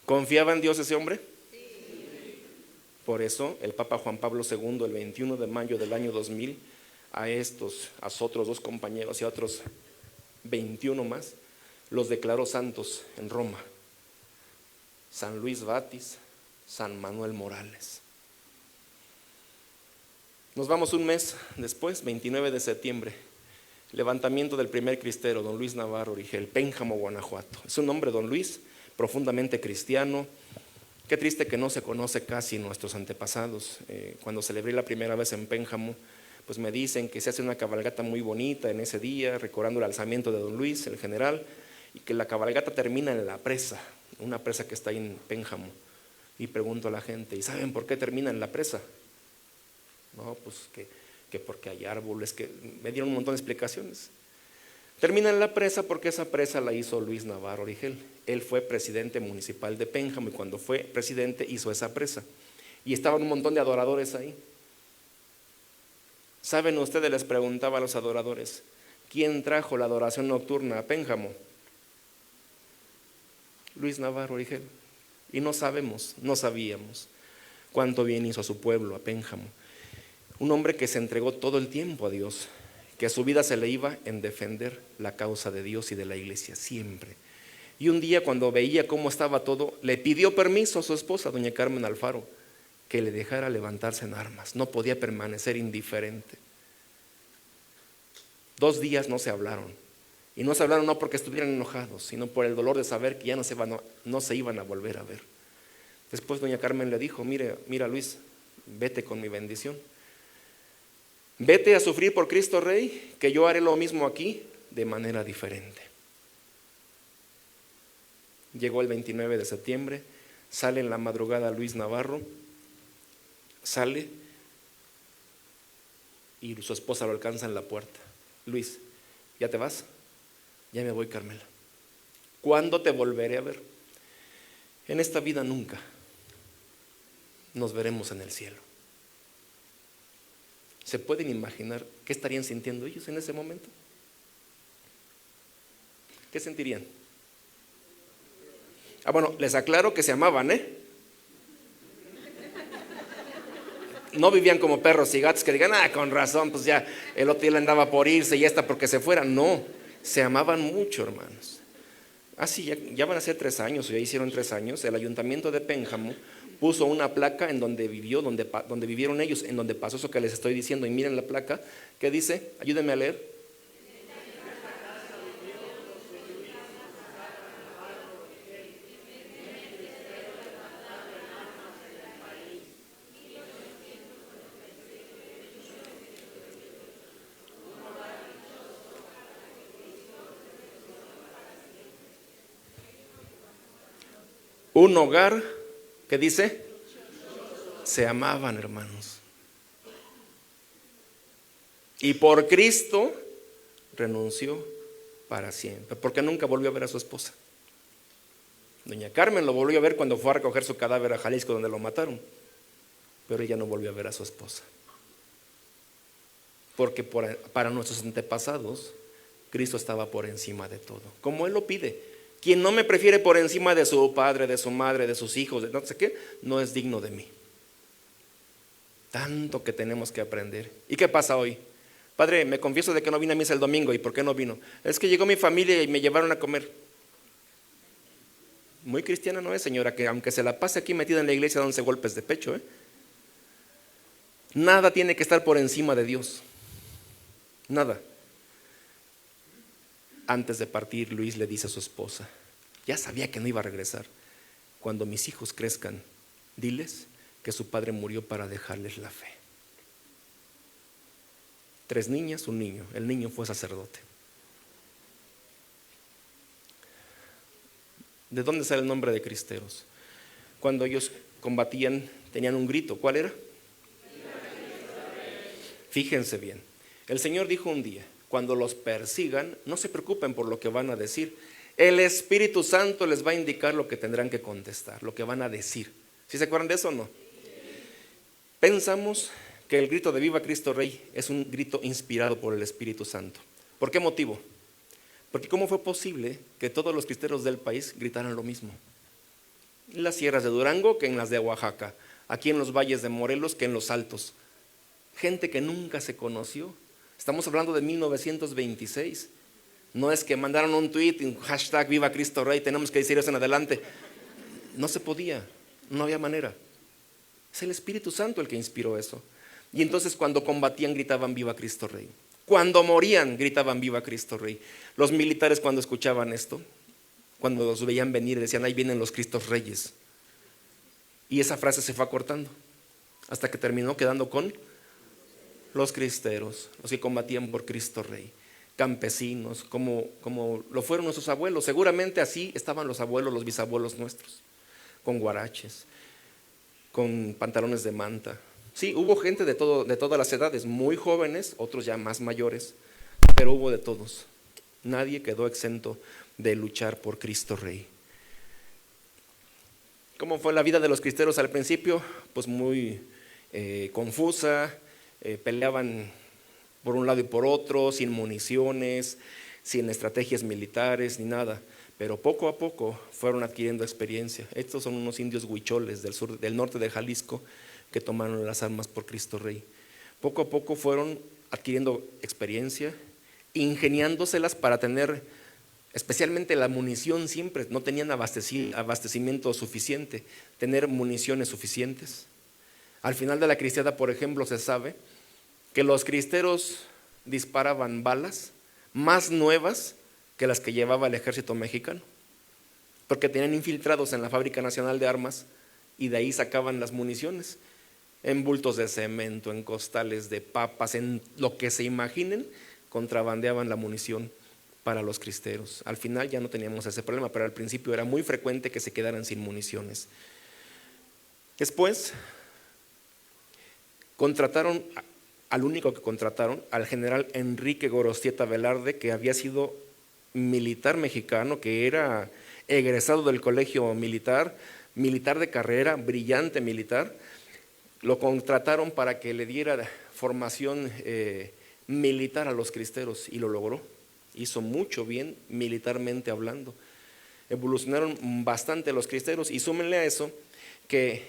¿Confiaba en Dios ese hombre? Sí. Por eso el Papa Juan Pablo II, el 21 de mayo del año 2000, a otros 2 compañeros y a otros 21 más, los declaró santos en Roma. San Luis Batis, San Manuel Morales. Nos vamos un mes después, 29 de septiembre, levantamiento del primer cristero, don Luis Navarro Origel, Pénjamo, Guanajuato. Es un hombre, don Luis, profundamente cristiano, Qué triste que no se conoce casi nuestros antepasados. Cuando celebré la primera vez en Pénjamo, pues me dicen que se hace una cabalgata muy bonita en ese día, recordando el alzamiento de don Luis, el general, y que la cabalgata termina en la presa, una presa que está ahí en Pénjamo. Y pregunto a la gente, ¿y saben por qué termina en la presa? No, pues que porque hay árboles, que me dieron un montón de explicaciones. Termina en la presa porque esa presa la hizo Luis Navarro Origel. Él fue presidente municipal de Pénjamo y cuando fue presidente hizo esa presa. Y estaban un montón de adoradores ahí. ¿Saben ustedes? Les preguntaba a los adoradores, ¿quién trajo la adoración nocturna a Pénjamo? Luis Navarro Origel. Y no sabíamos cuánto bien hizo a su pueblo, a Pénjamo. Un hombre que se entregó todo el tiempo a Dios, que su vida se le iba en defender la causa de Dios y de la iglesia, siempre. Y un día, cuando veía cómo estaba todo, le pidió permiso a su esposa, doña Carmen Alfaro, que le dejara levantarse en armas. No podía permanecer indiferente. 2 días no se hablaron. Y no se hablaron no porque estuvieran enojados, sino por el dolor de saber que ya no se iban a volver a ver. Después doña Carmen le dijo, mira Luis, vete con mi bendición. Vete a sufrir por Cristo Rey, que yo haré lo mismo aquí de manera diferente. Llegó el 29 de septiembre, sale en la madrugada Luis Navarro, sale y su esposa lo alcanza en la puerta. Luis, ¿ya te vas? Ya me voy, Carmela. ¿Cuándo te volveré a ver? En esta vida nunca. Nos veremos en el cielo. ¿Se pueden imaginar qué estarían sintiendo ellos en ese momento? ¿Qué sentirían? Bueno, les aclaro que se amaban, No vivían como perros y gatos que digan, con razón, pues ya el otro día le andaba por irse y esta porque se fuera. No, se amaban mucho, hermanos. Sí, ya van a ser 3 años, o ya hicieron 3 años. El ayuntamiento de Pénjamo puso una placa en donde vivieron ellos, en donde pasó eso que les estoy diciendo. Y miren la placa que dice, ayúdenme a leer. Un hogar, ¿qué dice? Se amaban, hermanos. Y por Cristo renunció para siempre, porque nunca volvió a ver a su esposa. Doña Carmen lo volvió a ver cuando fue a recoger su cadáver a Jalisco, donde lo mataron, pero ella no volvió a ver a su esposa. Porque para nuestros antepasados, Cristo estaba por encima de todo, como Él lo pide. Quien no me prefiere por encima de su padre, de su madre, de sus hijos, de no sé qué, no es digno de mí. Tanto que tenemos que aprender. ¿Y qué pasa hoy? Padre, me confieso de que no vine a misa el domingo. ¿Y por qué no vino? Es que llegó mi familia y me llevaron a comer. Muy cristiana no es, señora, que aunque se la pase aquí metida en la iglesia dándose golpes de pecho, Nada tiene que estar por encima de Dios. Nada. Antes de partir, Luis le dice a su esposa, ya sabía que no iba a regresar, cuando mis hijos crezcan, diles que su padre murió para dejarles la fe. 3 niñas, 1 niño. El niño fue sacerdote. ¿De dónde sale el nombre de cristeros? Cuando ellos combatían, tenían un grito. ¿Cuál era? Fíjense bien. El Señor dijo un día, cuando los persigan, no se preocupen por lo que van a decir. El Espíritu Santo les va a indicar lo que tendrán que contestar, lo que van a decir. ¿Sí se acuerdan de eso o no? Pensamos que el grito de Viva Cristo Rey es un grito inspirado por el Espíritu Santo. ¿Por qué motivo? Porque ¿cómo fue posible que todos los cristeros del país gritaran lo mismo? En las sierras de Durango que en las de Oaxaca, aquí en los valles de Morelos que en los altos. Gente que nunca se conoció. Estamos hablando de 1926. No es que mandaron un tweet, un hashtag Viva Cristo Rey, tenemos que decir eso en adelante. No se podía, no había manera. Es el Espíritu Santo el que inspiró eso. Y entonces cuando combatían gritaban Viva Cristo Rey. Cuando morían gritaban Viva Cristo Rey. Los militares cuando escuchaban esto, cuando los veían venir decían, ahí vienen los Cristos Reyes. Y esa frase se fue acortando hasta que terminó quedando con los cristeros, los que combatían por Cristo Rey, campesinos, como lo fueron nuestros abuelos. Seguramente así estaban los abuelos, los bisabuelos nuestros, con guaraches, con pantalones de manta. Sí, hubo gente de todas las edades, muy jóvenes, otros ya más mayores, pero hubo de todos. Nadie quedó exento de luchar por Cristo Rey. ¿Cómo fue la vida de los cristeros al principio? Pues muy confusa, peleaban por un lado y por otro, sin municiones, sin estrategias militares ni nada, pero poco a poco fueron adquiriendo experiencia. Estos son unos indios huicholes del norte de Jalisco que tomaron las armas por Cristo Rey. Poco a poco fueron adquiriendo experiencia, ingeniándoselas para tener, especialmente la munición, siempre no tenían abastecimiento suficiente, tener municiones suficientes. Al final de la cristiada, por ejemplo, se sabe que los cristeros disparaban balas más nuevas que las que llevaba el ejército mexicano, porque tenían infiltrados en la Fábrica Nacional de Armas y de ahí sacaban las municiones, en bultos de cemento, en costales de papas, en lo que se imaginen, contrabandeaban la munición para los cristeros. Al final ya no teníamos ese problema, pero al principio era muy frecuente que se quedaran sin municiones. Después contrataron, al único que contrataron, al general Enrique Gorostieta Velarde, que había sido militar mexicano, que era egresado del colegio militar de carrera, brillante militar. Lo contrataron para que le diera formación militar a los cristeros y lo logró. Hizo mucho bien militarmente hablando. Evolucionaron bastante los cristeros y súmenle a eso que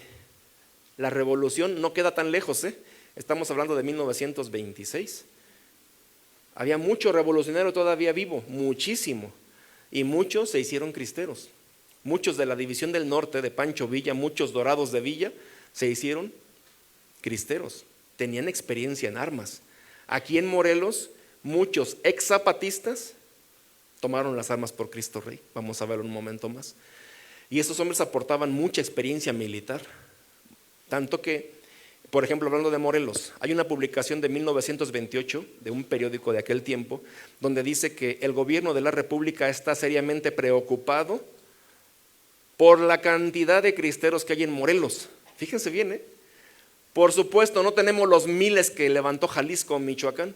la revolución no queda tan lejos, Estamos hablando de 1926. Había mucho revolucionario todavía vivo, muchísimo, y muchos se hicieron cristeros. Muchos de la División del Norte de Pancho Villa, muchos dorados de Villa, se hicieron cristeros, tenían experiencia en armas. Aquí en Morelos, muchos ex zapatistas tomaron las armas por Cristo Rey, vamos a verlo un momento más. Y esos hombres aportaban mucha experiencia militar, tanto que, por ejemplo, hablando de Morelos, hay una publicación de 1928 de un periódico de aquel tiempo, donde dice que el gobierno de la República está seriamente preocupado por la cantidad de cristeros que hay en Morelos. Fíjense bien, Por supuesto, no tenemos los miles que levantó Jalisco o Michoacán,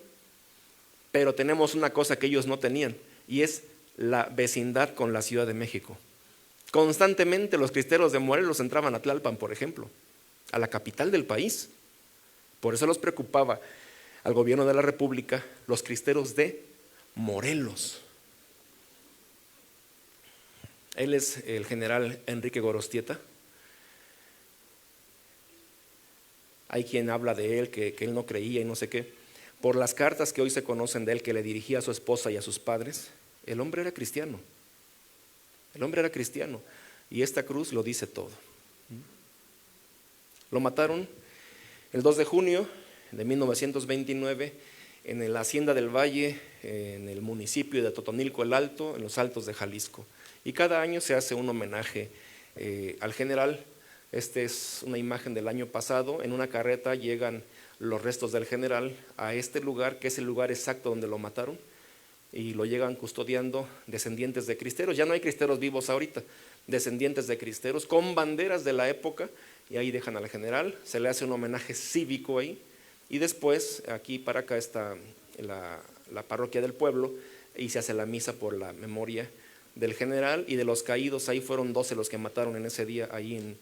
pero tenemos una cosa que ellos no tenían, y es la vecindad con la Ciudad de México. Constantemente los cristeros de Morelos entraban a Tlalpan, por ejemplo, a la capital del país. Por eso los preocupaba al gobierno de la República los cristeros de Morelos. Él es el general Enrique Gorostieta. Hay quien habla de él, que él no creía y no sé qué. Por las cartas que hoy se conocen de él, que le dirigía a su esposa y a sus padres, el hombre era cristiano. El hombre era cristiano. Y esta cruz lo dice todo. Lo mataron el 2 de junio de 1929 en la Hacienda del Valle, en el municipio de Totonilco el Alto, en los Altos de Jalisco. Y cada año se hace un homenaje al general. Esta es una imagen del año pasado. En una carreta llegan los restos del general a este lugar, que es el lugar exacto donde lo mataron, y lo llegan custodiando descendientes de cristeros. Ya no hay cristeros vivos ahorita, descendientes de cristeros con banderas de la época, y ahí dejan al general, se le hace un homenaje cívico ahí, y después aquí para acá está la parroquia del pueblo, y se hace la misa por la memoria del general y de los caídos. Ahí fueron 12 los que mataron en ese día, ahí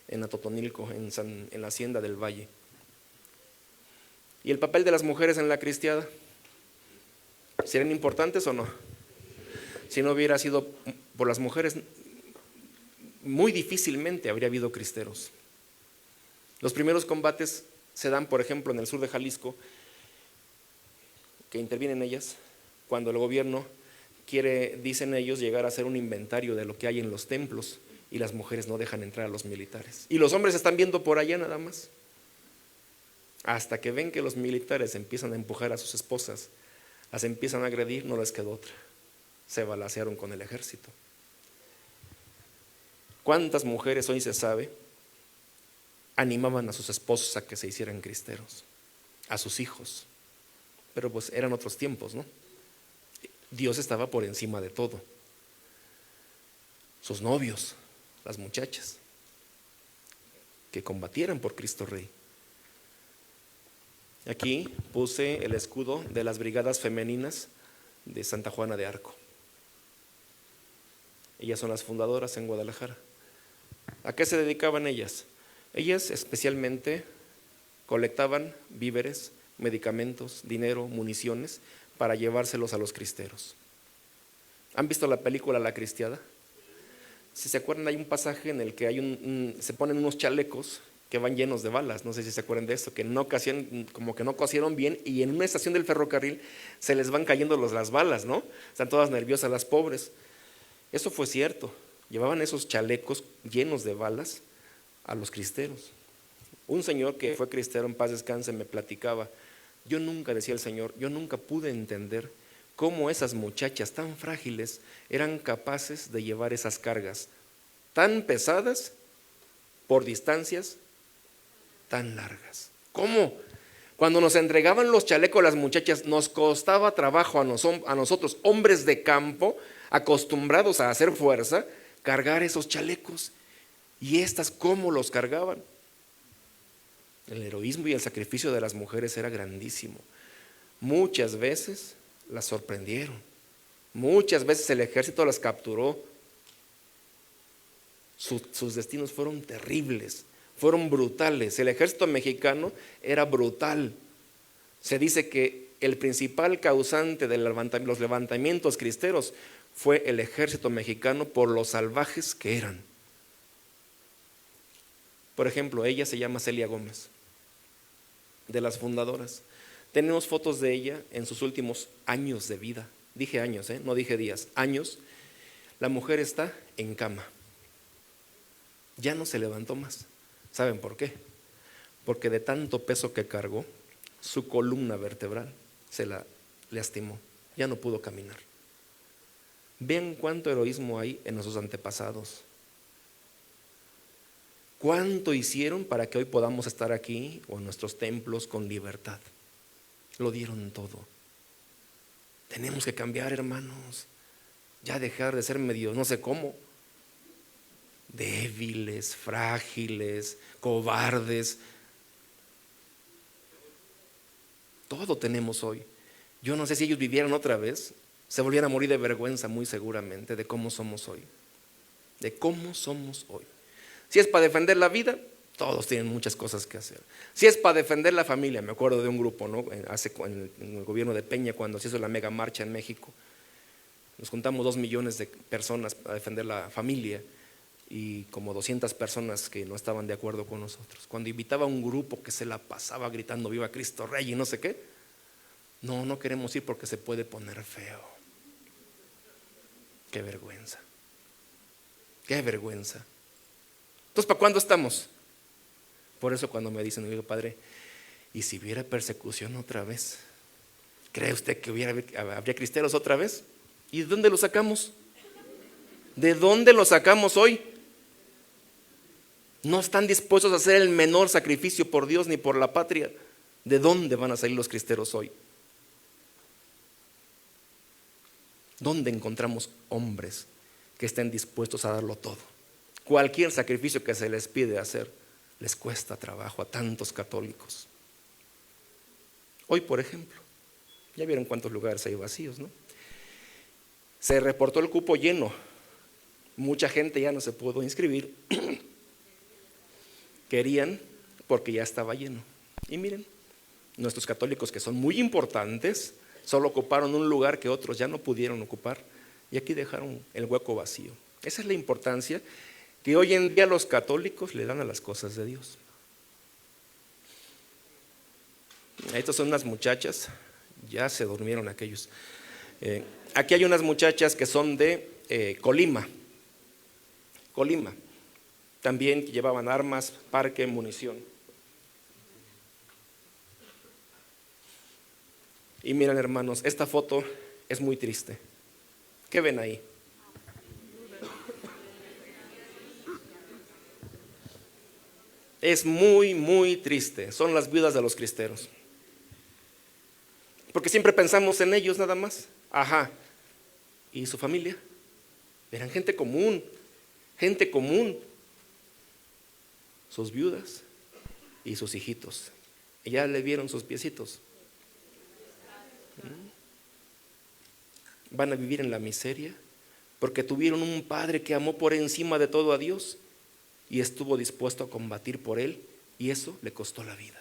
en Atotonilco, en la Hacienda del Valle. ¿Y el papel de las mujeres en la cristiada? ¿Serían importantes o no? Si no hubiera sido por las mujeres, muy difícilmente habría habido cristeros. Los primeros combates se dan, por ejemplo, en el sur de Jalisco, que intervienen ellas, cuando el gobierno quiere, dicen ellos, llegar a hacer un inventario de lo que hay en los templos, y las mujeres no dejan entrar a los militares. Y los hombres están viendo por allá nada más. Hasta que ven que los militares empiezan a empujar a sus esposas, las empiezan a agredir, no les quedó otra. Se balacearon con el ejército. ¿Cuántas mujeres hoy se sabe animaban a sus esposos a que se hicieran cristeros, a sus hijos. Pero pues eran otros tiempos, ¿no? Dios estaba por encima de todo. Sus novios, las muchachas, que combatieran por Cristo Rey. Aquí puse el escudo de las brigadas femeninas de Santa Juana de Arco. Ellas son las fundadoras en Guadalajara. ¿A qué se dedicaban ellas? Ellas especialmente colectaban víveres, medicamentos, dinero, municiones para llevárselos a los cristeros. ¿Han visto la película La Cristiada? Si se acuerdan, hay un pasaje en el que se ponen unos chalecos que van llenos de balas. No sé si se acuerdan de esto, que como que no cosieron bien, y en una estación del ferrocarril se les van cayendo las balas, ¿no? Están todas nerviosas las pobres. Eso fue cierto. Llevaban esos chalecos llenos de balas a los cristeros. Un señor que fue cristero, en paz descanse, me platicaba: yo nunca, decía el señor, yo nunca pude entender cómo esas muchachas tan frágiles eran capaces de llevar esas cargas tan pesadas por distancias tan largas. ¿Cómo? Cuando nos entregaban los chalecos las muchachas, nos costaba trabajo a nosotros, hombres de campo, acostumbrados a hacer fuerza, cargar esos chalecos. ¿Y estas cómo los cargaban? El heroísmo y el sacrificio de las mujeres era grandísimo. Muchas veces las sorprendieron, muchas veces el ejército las capturó. Sus destinos fueron terribles, fueron brutales. El ejército mexicano era brutal. Se dice que el principal causante de los levantamientos cristeros fue el ejército mexicano por los salvajes que eran. Por ejemplo, ella se llama Celia Gómez, de las fundadoras. Tenemos fotos de ella en sus últimos años de vida. Dije años, no dije días, años. La mujer está en cama. Ya no se levantó más. ¿Saben por qué? Porque de tanto peso que cargó, su columna vertebral se la lastimó. Ya no pudo caminar. Vean cuánto heroísmo hay en nuestros antepasados. ¿Cuánto hicieron para que hoy podamos estar aquí o en nuestros templos con libertad? Lo dieron todo. Tenemos que cambiar, hermanos. Ya dejar de ser medio, no sé cómo, débiles, frágiles, cobardes. Todo tenemos hoy. Yo no sé si ellos vivieran otra vez, se volvieran a morir de vergüenza muy seguramente de cómo somos hoy. De cómo somos hoy. Si es para defender la vida, todos tienen muchas cosas que hacer. Si es para defender la familia, me acuerdo de un grupo, ¿no? En el gobierno de Peña, cuando se hizo la mega marcha en México, nos juntamos 2 millones de personas para defender la familia y como 200 personas que no estaban de acuerdo con nosotros. Cuando invitaba a un grupo que se la pasaba gritando viva Cristo Rey y no sé qué, no queremos ir porque se puede poner feo. Qué vergüenza, qué vergüenza. Entonces, ¿para cuándo estamos? Por eso cuando me dicen, digo, padre, ¿y si hubiera persecución otra vez? ¿Cree usted que habría cristeros otra vez? ¿Y de dónde los sacamos? ¿De dónde los sacamos hoy? No están dispuestos a hacer el menor sacrificio por Dios ni por la patria. ¿De dónde van a salir los cristeros hoy? ¿Dónde encontramos hombres que estén dispuestos a darlo todo? Cualquier sacrificio que se les pide hacer les cuesta trabajo a tantos católicos. Hoy, por ejemplo, ya vieron cuántos lugares hay vacíos, ¿no? Se reportó el cupo lleno. Mucha gente ya no se pudo inscribir. Querían porque ya estaba lleno. Y miren, nuestros católicos, que son muy importantes, solo ocuparon un lugar que otros ya no pudieron ocupar, y aquí dejaron el hueco vacío. Esa es la importancia que hoy en día los católicos le dan a las cosas de Dios. Estas son unas muchachas, ya se durmieron aquellos. Aquí hay unas muchachas que son de Colima. También llevaban armas, parque, munición. Y miren, hermanos, esta foto es muy triste. ¿Qué ven ahí? Es muy, muy triste. Son las viudas de los cristeros. Porque siempre pensamos en ellos nada más. Ajá. ¿Y su familia? Eran gente común. Gente común. Sus viudas y sus hijitos. Y ya le vieron sus piecitos. Van a vivir en la miseria porque tuvieron un padre que amó por encima de todo a Dios y estuvo dispuesto a combatir por él, y eso le costó la vida.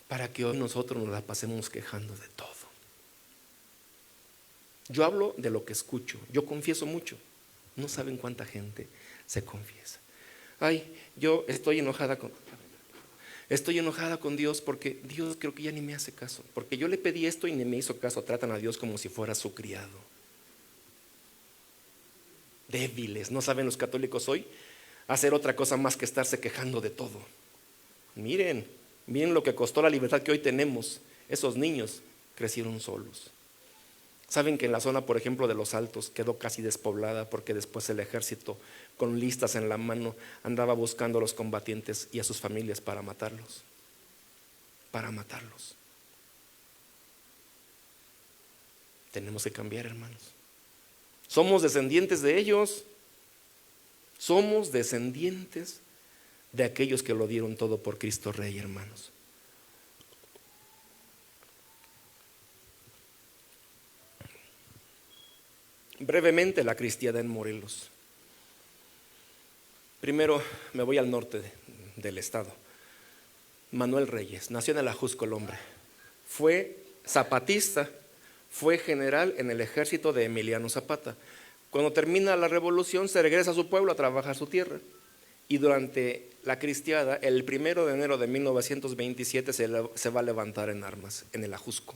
Para que hoy nosotros nos la pasemos quejando de todo. Yo hablo de lo que escucho, yo confieso mucho. No saben cuánta gente se confiesa. Ay, yo estoy enojada con Dios porque Dios creo que ya ni me hace caso. Porque yo le pedí esto y ni me hizo caso. Tratan a Dios como si fuera su criado. Débiles, no saben los católicos hoy hacer otra cosa más que estarse quejando de todo. Miren lo que costó la libertad que hoy tenemos. Esos niños crecieron solos. Saben que en la zona, por ejemplo, de Los Altos quedó casi despoblada porque después el ejército con listas en la mano andaba buscando a los combatientes y a sus familias para matarlos. Para matarlos. Tenemos que cambiar, hermanos. Somos descendientes de ellos. Somos descendientes de aquellos que lo dieron todo por Cristo Rey, hermanos. Brevemente, la cristiandad en Morelos. Primero me voy al norte del estado. Manuel Reyes, nació en el Ajusco el hombre. Fue zapatista, fue general en el ejército de Emiliano Zapata. Cuando termina la revolución se regresa a su pueblo a trabajar su tierra. Y durante la cristiada, el 1 de enero de 1927 se va a levantar en armas en el Ajusco.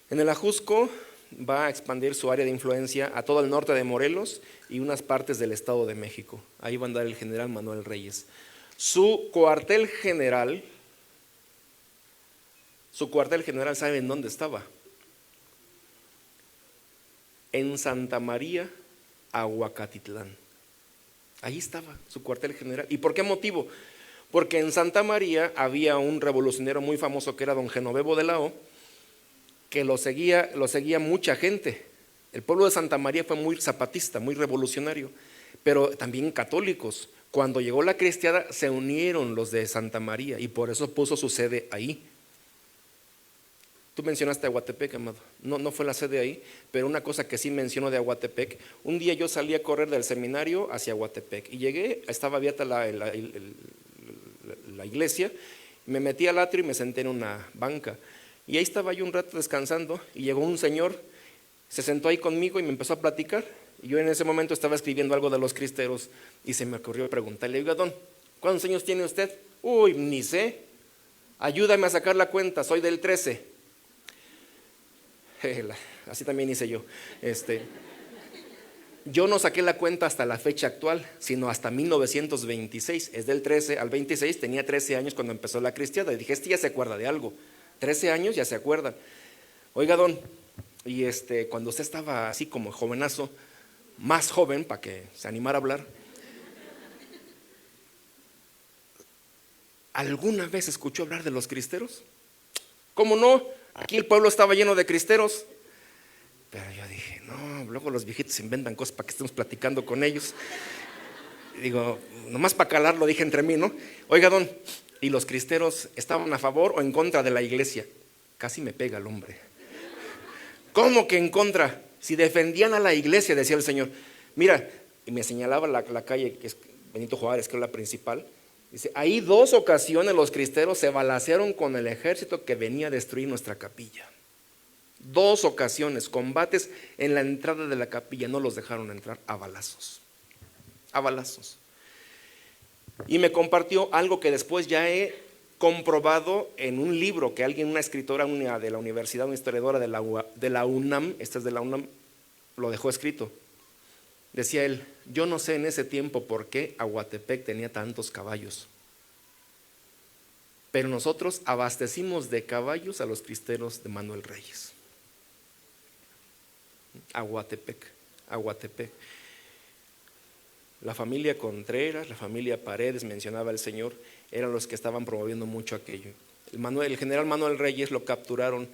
En el Ajusco va a expandir su área de influencia a todo el norte de Morelos y unas partes del Estado de México. Ahí va a andar el general Manuel Reyes. Su cuartel general, ¿saben dónde estaba? En Santa María, Aguacatitlán. Ahí estaba su cuartel general. ¿Y por qué motivo? Porque en Santa María había un revolucionario muy famoso que era don Genovevo de la O, que lo seguía mucha gente. El pueblo de Santa María fue muy zapatista, muy revolucionario, pero también católicos. Cuando llegó la cristiada se unieron los de Santa María y por eso puso su sede ahí. Tú mencionaste Aguatepec, amado. No fue la sede ahí, pero una cosa que sí menciono de Aguatepec. Un día yo salí a correr del seminario hacia Aguatepec y llegué, estaba abierta la iglesia, me metí al atrio y me senté en una banca. Y ahí estaba yo un rato descansando y llegó un señor, se sentó ahí conmigo y me empezó a platicar. Y yo en ese momento estaba escribiendo algo de los cristeros y se me ocurrió preguntarle, oiga, don, ¿cuántos años tiene usted? Uy, ni sé, ayúdame a sacar la cuenta, soy del 13. Así también hice yo. Yo no saqué la cuenta hasta la fecha actual, sino hasta 1926. Es del 13 al 26, tenía 13 años cuando empezó la cristiada. Y dije, ya se acuerda de algo. 13 años ya se acuerdan. Oiga, don, y cuando usted estaba así como jovenazo, más joven, para que se animara a hablar, ¿alguna vez escuchó hablar de los cristeros? ¿Cómo no? Aquí el pueblo estaba lleno de cristeros. Pero yo dije, no, luego los viejitos inventan cosas para que estemos platicando con ellos. Y digo, nomás para calarlo, dije entre mí, ¿no? Oiga, don, ¿y los cristeros estaban a favor o en contra de la iglesia? Casi me pega el hombre. ¿Cómo que en contra? Si defendían a la iglesia, decía el Señor. Mira, y me señalaba la calle, que es Benito Juárez, que es la principal. Dice, ahí 2 ocasiones los cristeros se balacearon con el ejército que venía a destruir nuestra capilla. 2 ocasiones, combates en la entrada de la capilla, no los dejaron entrar a balazos. A balazos. Y me compartió algo que después ya he comprobado en un libro que una escritora de la universidad, una historiadora de la UNAM, esta es de la UNAM, lo dejó escrito. Decía él, yo no sé en ese tiempo por qué Aguatepec tenía tantos caballos, pero nosotros abastecimos de caballos a los cristeros de Manuel Reyes. Aguatepec. La familia Contreras, la familia Paredes, mencionaba el señor, eran los que estaban promoviendo mucho aquello. El general Manuel Reyes lo capturaron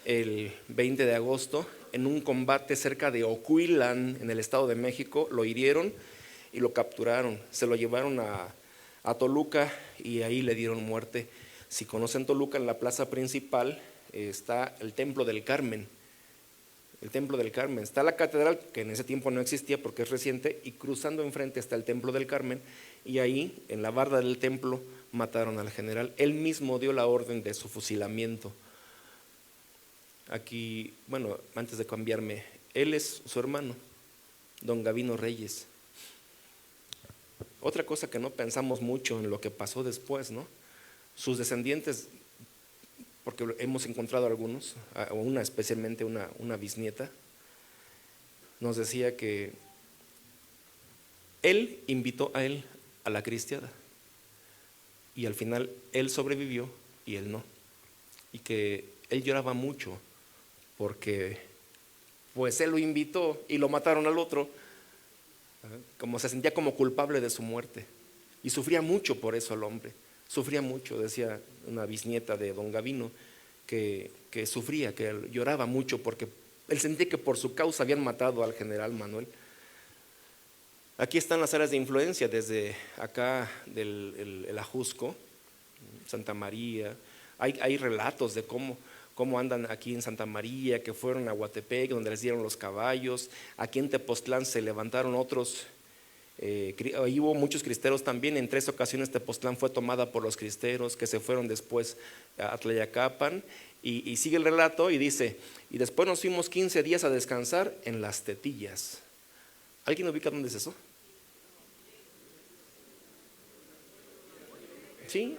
el 20 de agosto en un combate cerca de Ocuilán, en el Estado de México. Lo hirieron y lo capturaron, se lo llevaron a Toluca y ahí le dieron muerte. Si conocen Toluca, en la plaza principal está el Templo del Carmen. El Templo del Carmen, está la catedral, que en ese tiempo no existía porque es reciente, y cruzando enfrente está el Templo del Carmen, y ahí, en la barda del templo, mataron al general. Él mismo dio la orden de su fusilamiento. Aquí, bueno, antes de cambiarme, él es su hermano, don Gavino Reyes. Otra cosa que no pensamos mucho en lo que pasó después, ¿no? Sus descendientes, porque hemos encontrado algunos, especialmente una bisnieta, nos decía que él invitó a él a la cristiada y al final él sobrevivió y él no, y que él lloraba mucho porque pues él lo invitó y lo mataron al otro, como se sentía como culpable de su muerte y sufría mucho por eso el hombre. Sufría mucho, decía una bisnieta de don Gavino, que sufría, que lloraba mucho porque él sentía que por su causa habían matado al general Manuel. Aquí están las áreas de influencia, desde acá del el Ajusco, Santa María. Hay relatos de cómo andan aquí en Santa María, que fueron a Huatepec, donde les dieron los caballos. Aquí en Tepoztlán se levantaron otros. Ahí hubo muchos cristeros también. En 3 ocasiones Tepoztlán fue tomada por los cristeros que se fueron después a Tlayacapan, y sigue el relato y dice: y después nos fuimos 15 días a descansar en las Tetillas. ¿Alguien ubica dónde es eso? Sí,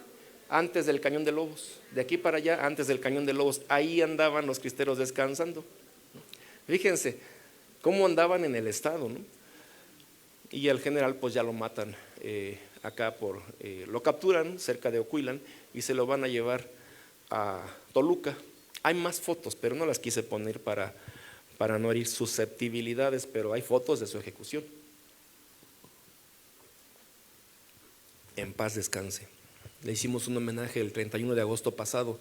antes del Cañón de Lobos, de aquí para allá, antes del Cañón de Lobos, ahí andaban los cristeros descansando. Fíjense cómo andaban en el estado, ¿no? Y al general pues ya lo matan acá lo capturan cerca de Ocuilán y se lo van a llevar a Toluca. Hay más fotos, pero no las quise poner para no herir susceptibilidades, pero hay fotos de su ejecución. En paz descanse. Le hicimos un homenaje el 31 de agosto pasado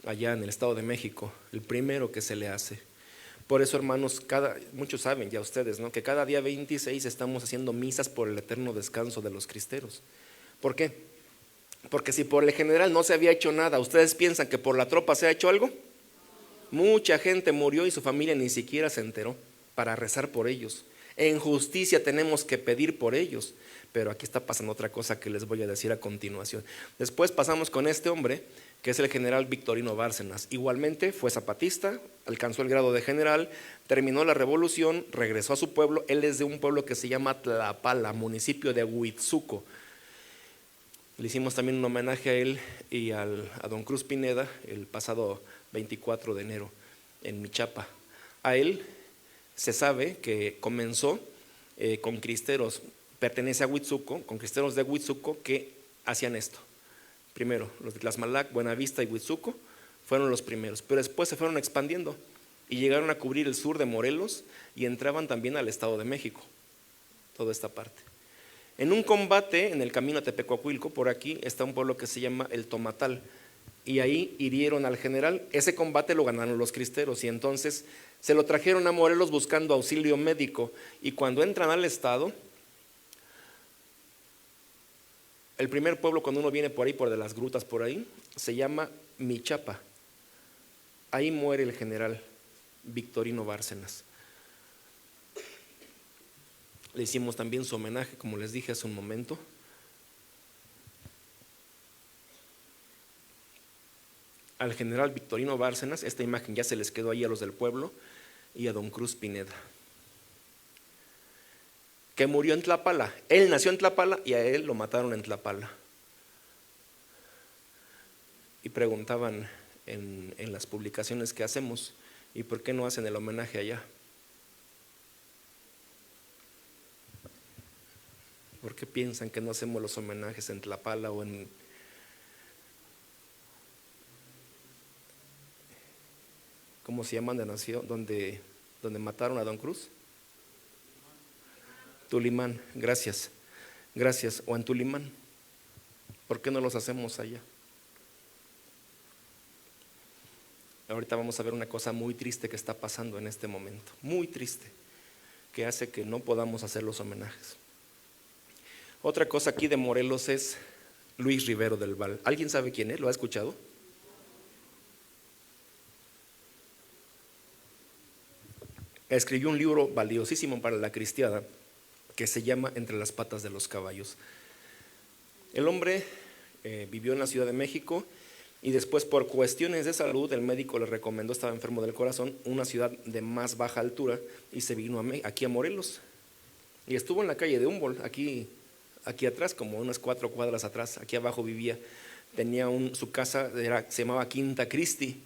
allá en el Estado de México, el primero que se le hace. Por eso, hermanos, muchos saben ya ustedes, ¿no?, que cada día 26 estamos haciendo misas por el eterno descanso de los cristeros. ¿Por qué? Porque si por el general no se había hecho nada, ¿ustedes piensan que por la tropa se ha hecho algo? Mucha gente murió y su familia ni siquiera se enteró para rezar por ellos. En justicia tenemos que pedir por ellos, pero aquí está pasando otra cosa que les voy a decir a continuación. Después pasamos con este hombre, que es el general Victorino Bárcenas. Igualmente fue zapatista, alcanzó el grado de general, terminó la revolución, regresó a su pueblo. Él es de un pueblo que se llama Tlapala, municipio de Huitzuco. Le hicimos también un homenaje a él y a don Cruz Pineda el pasado 24 de enero en Michapa. A él se sabe que comenzó con cristeros, pertenece a Huitzuco, con cristeros de Huitzuco que hacían esto. Primero, los de Tlaxmalac, Buenavista y Huitzuco fueron los primeros, pero después se fueron expandiendo y llegaron a cubrir el sur de Morelos y entraban también al Estado de México, toda esta parte. En un combate en el camino a Tepecuacuilco, por aquí está un pueblo que se llama El Tomatal, y ahí hirieron al general. Ese combate lo ganaron los cristeros y entonces se lo trajeron a Morelos buscando auxilio médico, y cuando entran al estado, el primer pueblo, cuando uno viene por ahí, por de las grutas por ahí, se llama Michapa. Ahí muere el general Victorino Bárcenas. Le hicimos también su homenaje, como les dije hace un momento. Al general Victorino Bárcenas, esta imagen ya se les quedó ahí a los del pueblo, y a don Cruz Pineda, que murió en Tlapala. Él nació en Tlapala y a él lo mataron en Tlapala. Y preguntaban en las publicaciones que hacemos: ¿y por qué no hacen el homenaje allá? ¿Por qué piensan que no hacemos los homenajes en Tlapala o en ¿cómo se llama? ¿Donde nació? ¿Donde mataron a don Cruz? Tulimán, gracias. Gracias. O en Tulimán. ¿Por qué no los hacemos allá? Ahorita vamos a ver una cosa muy triste que está pasando en este momento. Muy triste. Que hace que no podamos hacer los homenajes. Otra cosa aquí de Morelos es Luis Rivero del Val. ¿Alguien sabe quién es? ¿Lo ha escuchado? Escribió un libro valiosísimo para la cristiada que se llama Entre las patas de los caballos. El hombre vivió en la Ciudad de México y después, por cuestiones de salud, el médico le recomendó, estaba enfermo del corazón, una ciudad de más baja altura, y se vino aquí a Morelos. Y estuvo en la calle de Humboldt, aquí atrás, como unas 4 cuadras atrás. Aquí abajo vivía, tenía su casa, se llamaba Quinta Christi.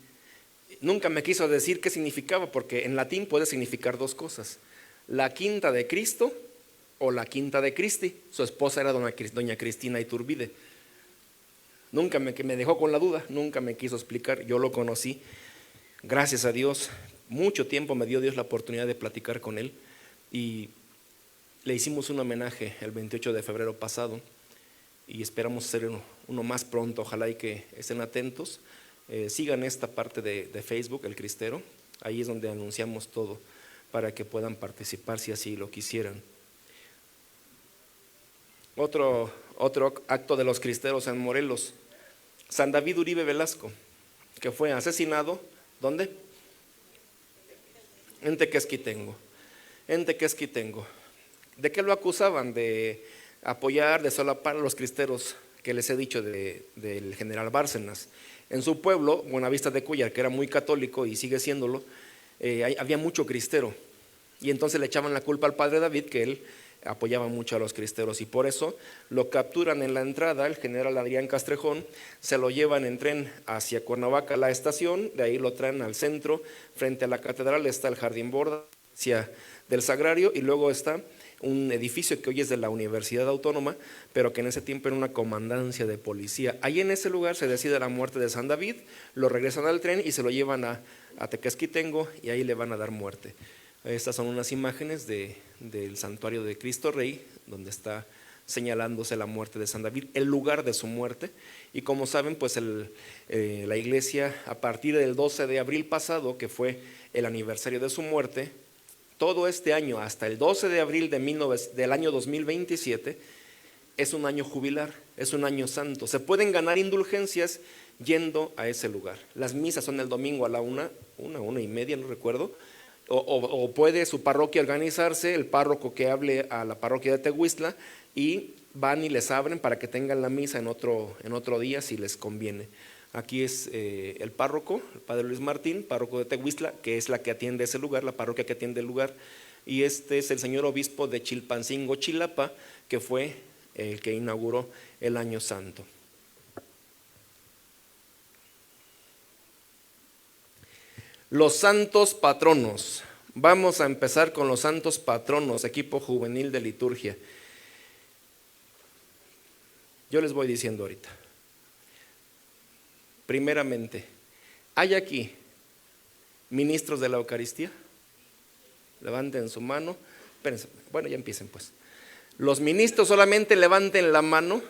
Nunca me quiso decir qué significaba, porque en latín puede significar 2 cosas: la Quinta de Cristo o la Quinta de Cristi. Su esposa era doña Cristina Iturbide. Nunca me dejó con la duda, nunca me quiso explicar. Yo lo conocí, gracias a Dios, mucho tiempo me dio Dios la oportunidad de platicar con él, y le hicimos un homenaje el 28 de febrero pasado, y esperamos hacer uno más pronto. Ojalá y que estén atentos. Sigan esta parte de Facebook, El Cristero. Ahí es donde anunciamos todo, para que puedan participar si así lo quisieran. Otro acto de los cristeros en Morelos: San David Uribe Velasco, que fue asesinado, ¿dónde? En Tequesquitengo. ¿De qué lo acusaban? De apoyar, de solapar a los cristeros que les he dicho del general Bárcenas. En su pueblo, Buenavista de Cuyar, que era muy católico y sigue siéndolo, había mucho cristero, y entonces le echaban la culpa al padre David, que él apoyaba mucho a los cristeros, y por eso lo capturan en la entrada. El general Adrián Castrejón, se lo llevan en tren hacia Cuernavaca, la estación, de ahí lo traen al centro, frente a la catedral está el Jardín Borda, hacia del Sagrario, y luego está un edificio que hoy es de la Universidad Autónoma, pero que en ese tiempo era una comandancia de policía. Ahí en ese lugar se decide la muerte de San David, lo regresan al tren y se lo llevan a Tequesquitengo, y ahí le van a dar muerte. Estas son unas imágenes del santuario de Cristo Rey, donde está señalándose la muerte de San David, el lugar de su muerte. Y como saben, pues la iglesia, a partir del 12 de abril pasado, que fue el aniversario de su muerte, todo este año hasta el 12 de abril del año 2027 es un año jubilar, es un año santo. Se pueden ganar indulgencias yendo a ese lugar. Las misas son el domingo a la 1:30, no recuerdo. O puede su parroquia organizarse, el párroco que hable a la parroquia de Tehuistla, y van y les abren para que tengan la misa en otro día si les conviene. Aquí es el párroco, el padre Luis Martín, párroco de Tehuistla, que es la que atiende ese lugar, la parroquia que atiende el lugar, y este es el señor obispo de Chilpancingo, Chilapa, que fue el que inauguró el Año Santo. Los santos patronos. Vamos a empezar con los santos patronos, equipo juvenil de liturgia. Yo les voy diciendo ahorita. Primeramente, ¿hay aquí ministros de la Eucaristía? Levanten su mano. Espérense, bueno, ya empiecen pues. Los ministros solamente levanten la mano.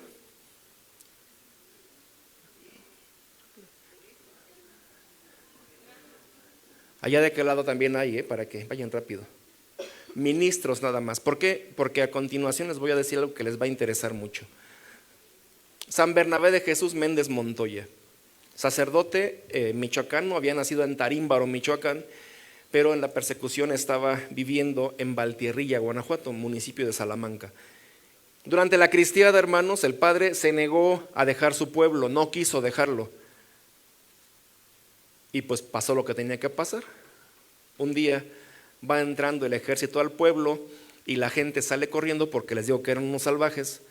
Allá de aquel lado también hay, para que vayan rápido. Ministros nada más. ¿Por qué? Porque a continuación les voy a decir algo que les va a interesar mucho. San Bernabé de Jesús Méndez Montoya, sacerdote michoacano, había nacido en Tarímbaro, Michoacán, pero en la persecución estaba viviendo en Valtierrilla, Guanajuato, municipio de Salamanca. Durante la cristiada, hermanos, el padre se negó a dejar su pueblo, no quiso dejarlo. Y pues pasó lo que tenía que pasar. Un día va entrando el ejército al pueblo y la gente sale corriendo porque les digo que eran unos salvajes,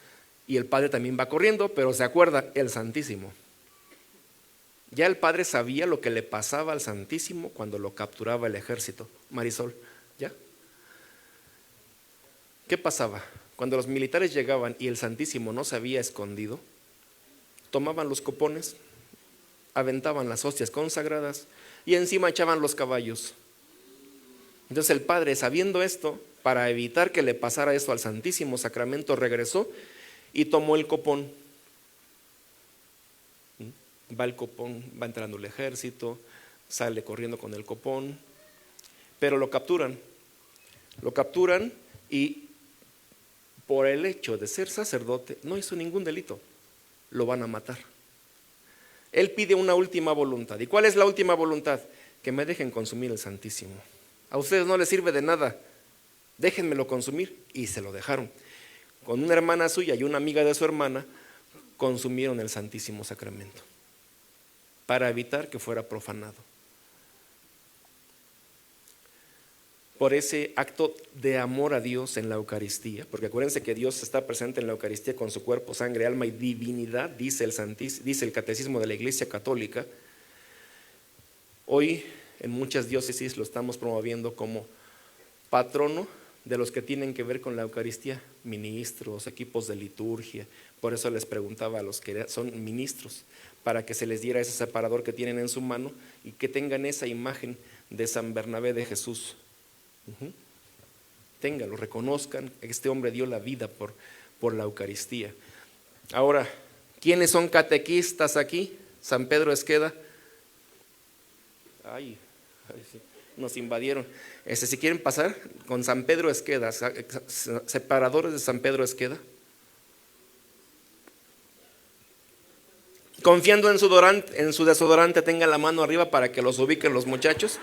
y el padre también va corriendo, pero se acuerda, el Santísimo. Ya el padre sabía lo que le pasaba al Santísimo cuando lo capturaba el ejército. Marisol, ¿ya? ¿Qué pasaba? Cuando los militares llegaban y el Santísimo no se había escondido, tomaban los copones, aventaban las hostias consagradas y encima echaban los caballos. Entonces el padre, sabiendo esto, para evitar que le pasara esto al Santísimo Sacramento, regresó y tomó el copón. Va el copón, va entrando el ejército, sale corriendo con el copón, pero lo capturan y por el hecho de ser sacerdote no hizo ningún delito, lo van a matar. Él pide una última voluntad. ¿Y cuál es la última voluntad? Que me dejen consumir el Santísimo. A ustedes no les sirve de nada, déjenmelo consumir. Y se lo dejaron. Con una hermana suya y una amiga de su hermana consumieron el Santísimo Sacramento para evitar que fuera profanado. Por ese acto de amor a Dios en la Eucaristía, porque acuérdense que Dios está presente en la Eucaristía con su cuerpo, sangre, alma y divinidad, dice el Catecismo de la Iglesia Católica. Hoy en muchas diócesis lo estamos promoviendo como patrono de los que tienen que ver con la Eucaristía, ministros, equipos de liturgia. Por eso les preguntaba a los que son ministros, para que se les diera ese separador que tienen en su mano y que tengan esa imagen de San Bernabé de Jesús. Ténganlo, reconozcan que este hombre dio la vida por la Eucaristía. Ahora, ¿quiénes son catequistas aquí? San Pedro Esqueda. Ay, sí, nos invadieron. Si quieren pasar con San Pedro Esqueda, separadores de San Pedro Esqueda. Confiando en su desodorante, tengan la mano arriba para que los ubiquen los muchachos.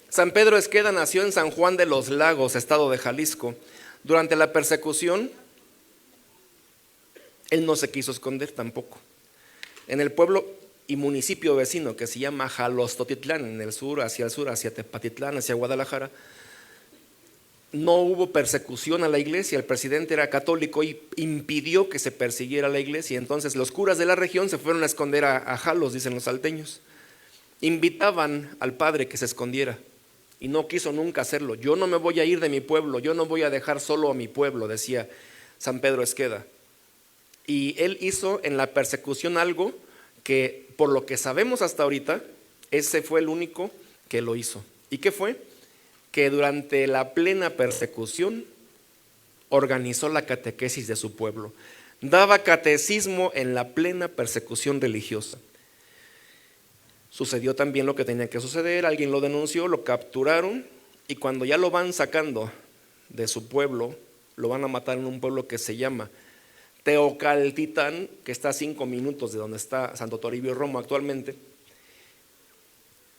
San Pedro Esqueda nació en San Juan de los Lagos, estado de Jalisco. Durante la persecución, él no se quiso esconder tampoco. En el pueblo y municipio vecino que se llama Jalostotitlán, en el sur, hacia Tepatitlán, hacia Guadalajara, no hubo persecución a la iglesia. El presidente era católico y impidió que se persiguiera a la iglesia. Entonces los curas de la región se fueron a esconder a Jalos, dicen los salteños. Invitaban al padre que se escondiera y no quiso nunca hacerlo. Yo no me voy a ir de mi pueblo, yo no voy a dejar solo a mi pueblo, decía San Pedro Esqueda. Y él hizo en la persecución algo que, por lo que sabemos hasta ahorita, ese fue el único que lo hizo. ¿Y qué fue? Que durante la plena persecución organizó la catequesis de su pueblo. Daba catecismo en la plena persecución religiosa. Sucedió también lo que tenía que suceder, alguien lo denunció, lo capturaron y cuando ya lo van sacando de su pueblo, lo van a matar en un pueblo que se llama Teocaltitán, que está a 5 minutos de donde está Santo Toribio Romo actualmente.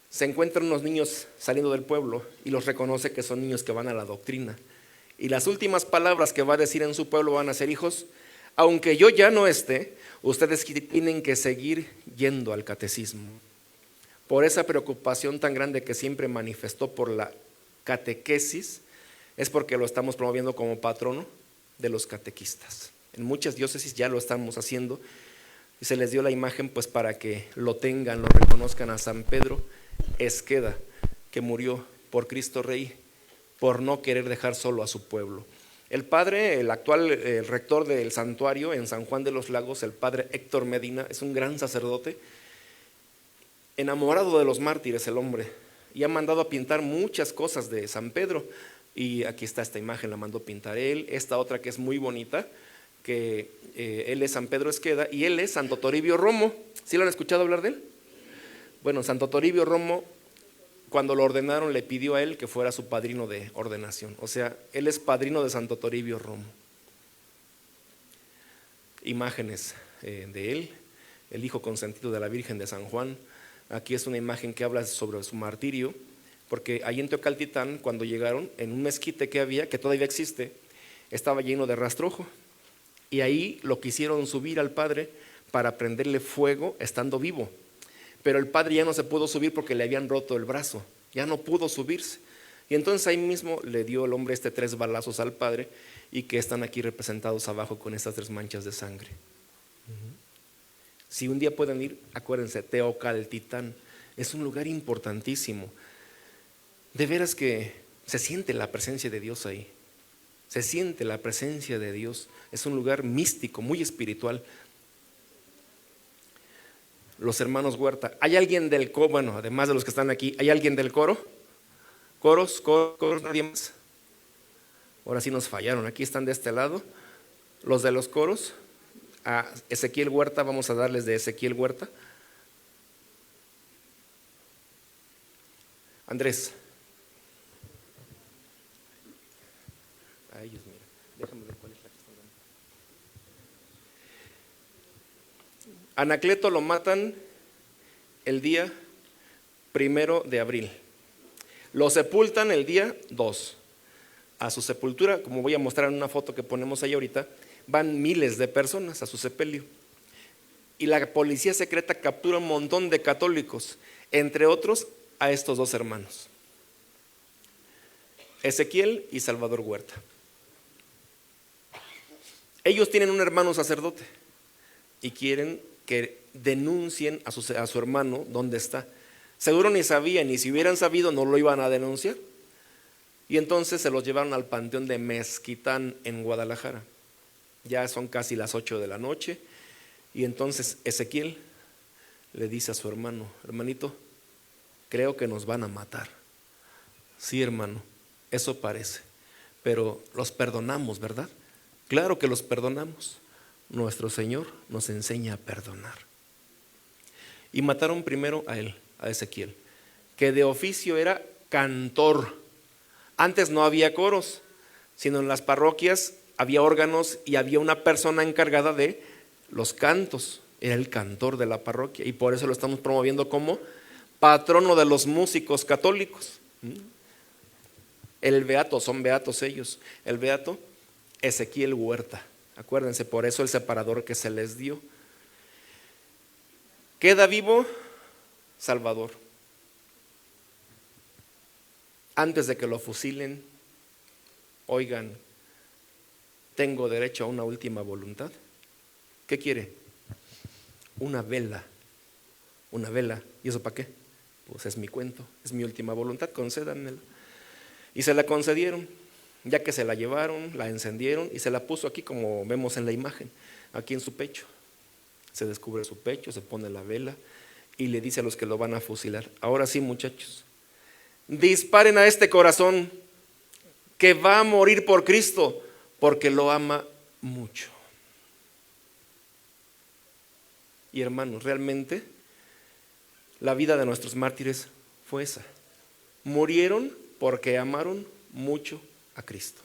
Se encuentran unos niños saliendo del pueblo y los reconoce que son niños que van a la doctrina. Y las últimas palabras que va a decir en su pueblo van a ser: hijos, aunque yo ya no esté, ustedes tienen que seguir yendo al catecismo. Por esa preocupación tan grande que siempre manifestó por la catequesis, es porque lo estamos promoviendo como patrono de los catequistas. En muchas diócesis ya lo estamos haciendo y se les dio la imagen pues para que lo tengan, lo reconozcan a San Pedro Esqueda, que murió por Cristo Rey, por no querer dejar solo a su pueblo. El padre, el actual rector del santuario en San Juan de los Lagos, el padre Héctor Medina, es un gran sacerdote, enamorado de los mártires el hombre, y ha mandado a pintar muchas cosas de San Pedro. Y aquí está esta imagen, la mandó pintar él. Esta otra que es muy bonita, que él es San Pedro Esqueda y él es Santo Toribio Romo. ¿Sí lo han escuchado hablar de él? Bueno, Santo Toribio Romo, cuando lo ordenaron, le pidió a él que fuera su padrino de ordenación. O sea, él es padrino de Santo Toribio Romo. Imágenes de él, el hijo consentido de la Virgen de San Juan. Aquí es una imagen que habla sobre su martirio, porque ahí en Teocaltitán, cuando llegaron, en un mezquite que había, que todavía existe, estaba lleno de rastrojo. Y ahí lo quisieron subir al padre para prenderle fuego estando vivo. Pero el padre ya no se pudo subir porque le habían roto el brazo, ya no pudo subirse. Y entonces ahí mismo le dio el hombre 3 balazos al padre, y que están aquí representados abajo con estas 3 manchas de sangre. Si un día pueden ir, acuérdense, Teocaltitán es un lugar importantísimo. De veras que se siente la presencia de Dios ahí. Se siente la presencia de Dios. Es un lugar místico, muy espiritual. los hermanos Huerta. ¿Hay alguien del coro? Bueno, además de los que están aquí, ¿hay alguien del coro? ¿Coros? ¿Nadie más? Ahora sí nos fallaron. Aquí están de este lado los de los coros. A Ezequiel Huerta, vamos a darles de Ezequiel Huerta. Andrés. A ellos, mira. Déjame ver cuál es la que están dando. Anacleto lo matan el día 1 de abril. Lo sepultan el día 2. A su sepultura, como voy a mostrar en una foto que ponemos ahí ahorita, van miles de personas a su sepelio. Y la policía secreta captura un montón de católicos, entre otros a estos dos hermanos, Ezequiel y Salvador Huerta. Ellos tienen un hermano sacerdote y quieren que denuncien a su hermano dónde está. Seguro ni sabían, y si hubieran sabido no lo iban a denunciar. Y entonces se los llevaron al panteón de Mezquitán en Guadalajara. Ya son casi las 8 de la noche. Y entonces Ezequiel le dice a su hermano: hermanito, creo que nos van a matar. Sí, hermano, eso parece. Pero los perdonamos, ¿verdad? Claro que los perdonamos. Nuestro Señor nos enseña a perdonar. Y mataron primero a él, a Ezequiel, que de oficio era cantor. Antes no había coros, sino en las parroquias había órganos y había una persona encargada de los cantos. Era el cantor de la parroquia y por eso lo estamos promoviendo como patrono de los músicos católicos. El beato, son beatos ellos. El beato Ezequiel Huerta. Acuérdense, por eso el separador que se les dio. Queda vivo Salvador. Antes de que lo fusilen, oigan, tengo derecho a una última voluntad. ¿Qué quiere? Una vela. Una vela. ¿Y eso para qué? Pues es mi cuento, es mi última voluntad, concédanmela. Y se la concedieron, ya que se la llevaron, la encendieron y se la puso aquí como vemos en la imagen, aquí en su pecho. Se descubre su pecho, se pone la vela y le dice a los que lo van a fusilar: ahora sí, muchachos, disparen a este corazón que va a morir por Cristo porque lo ama mucho. Y hermanos, realmente la vida de nuestros mártires fue esa. Murieron porque amaron mucho a Cristo.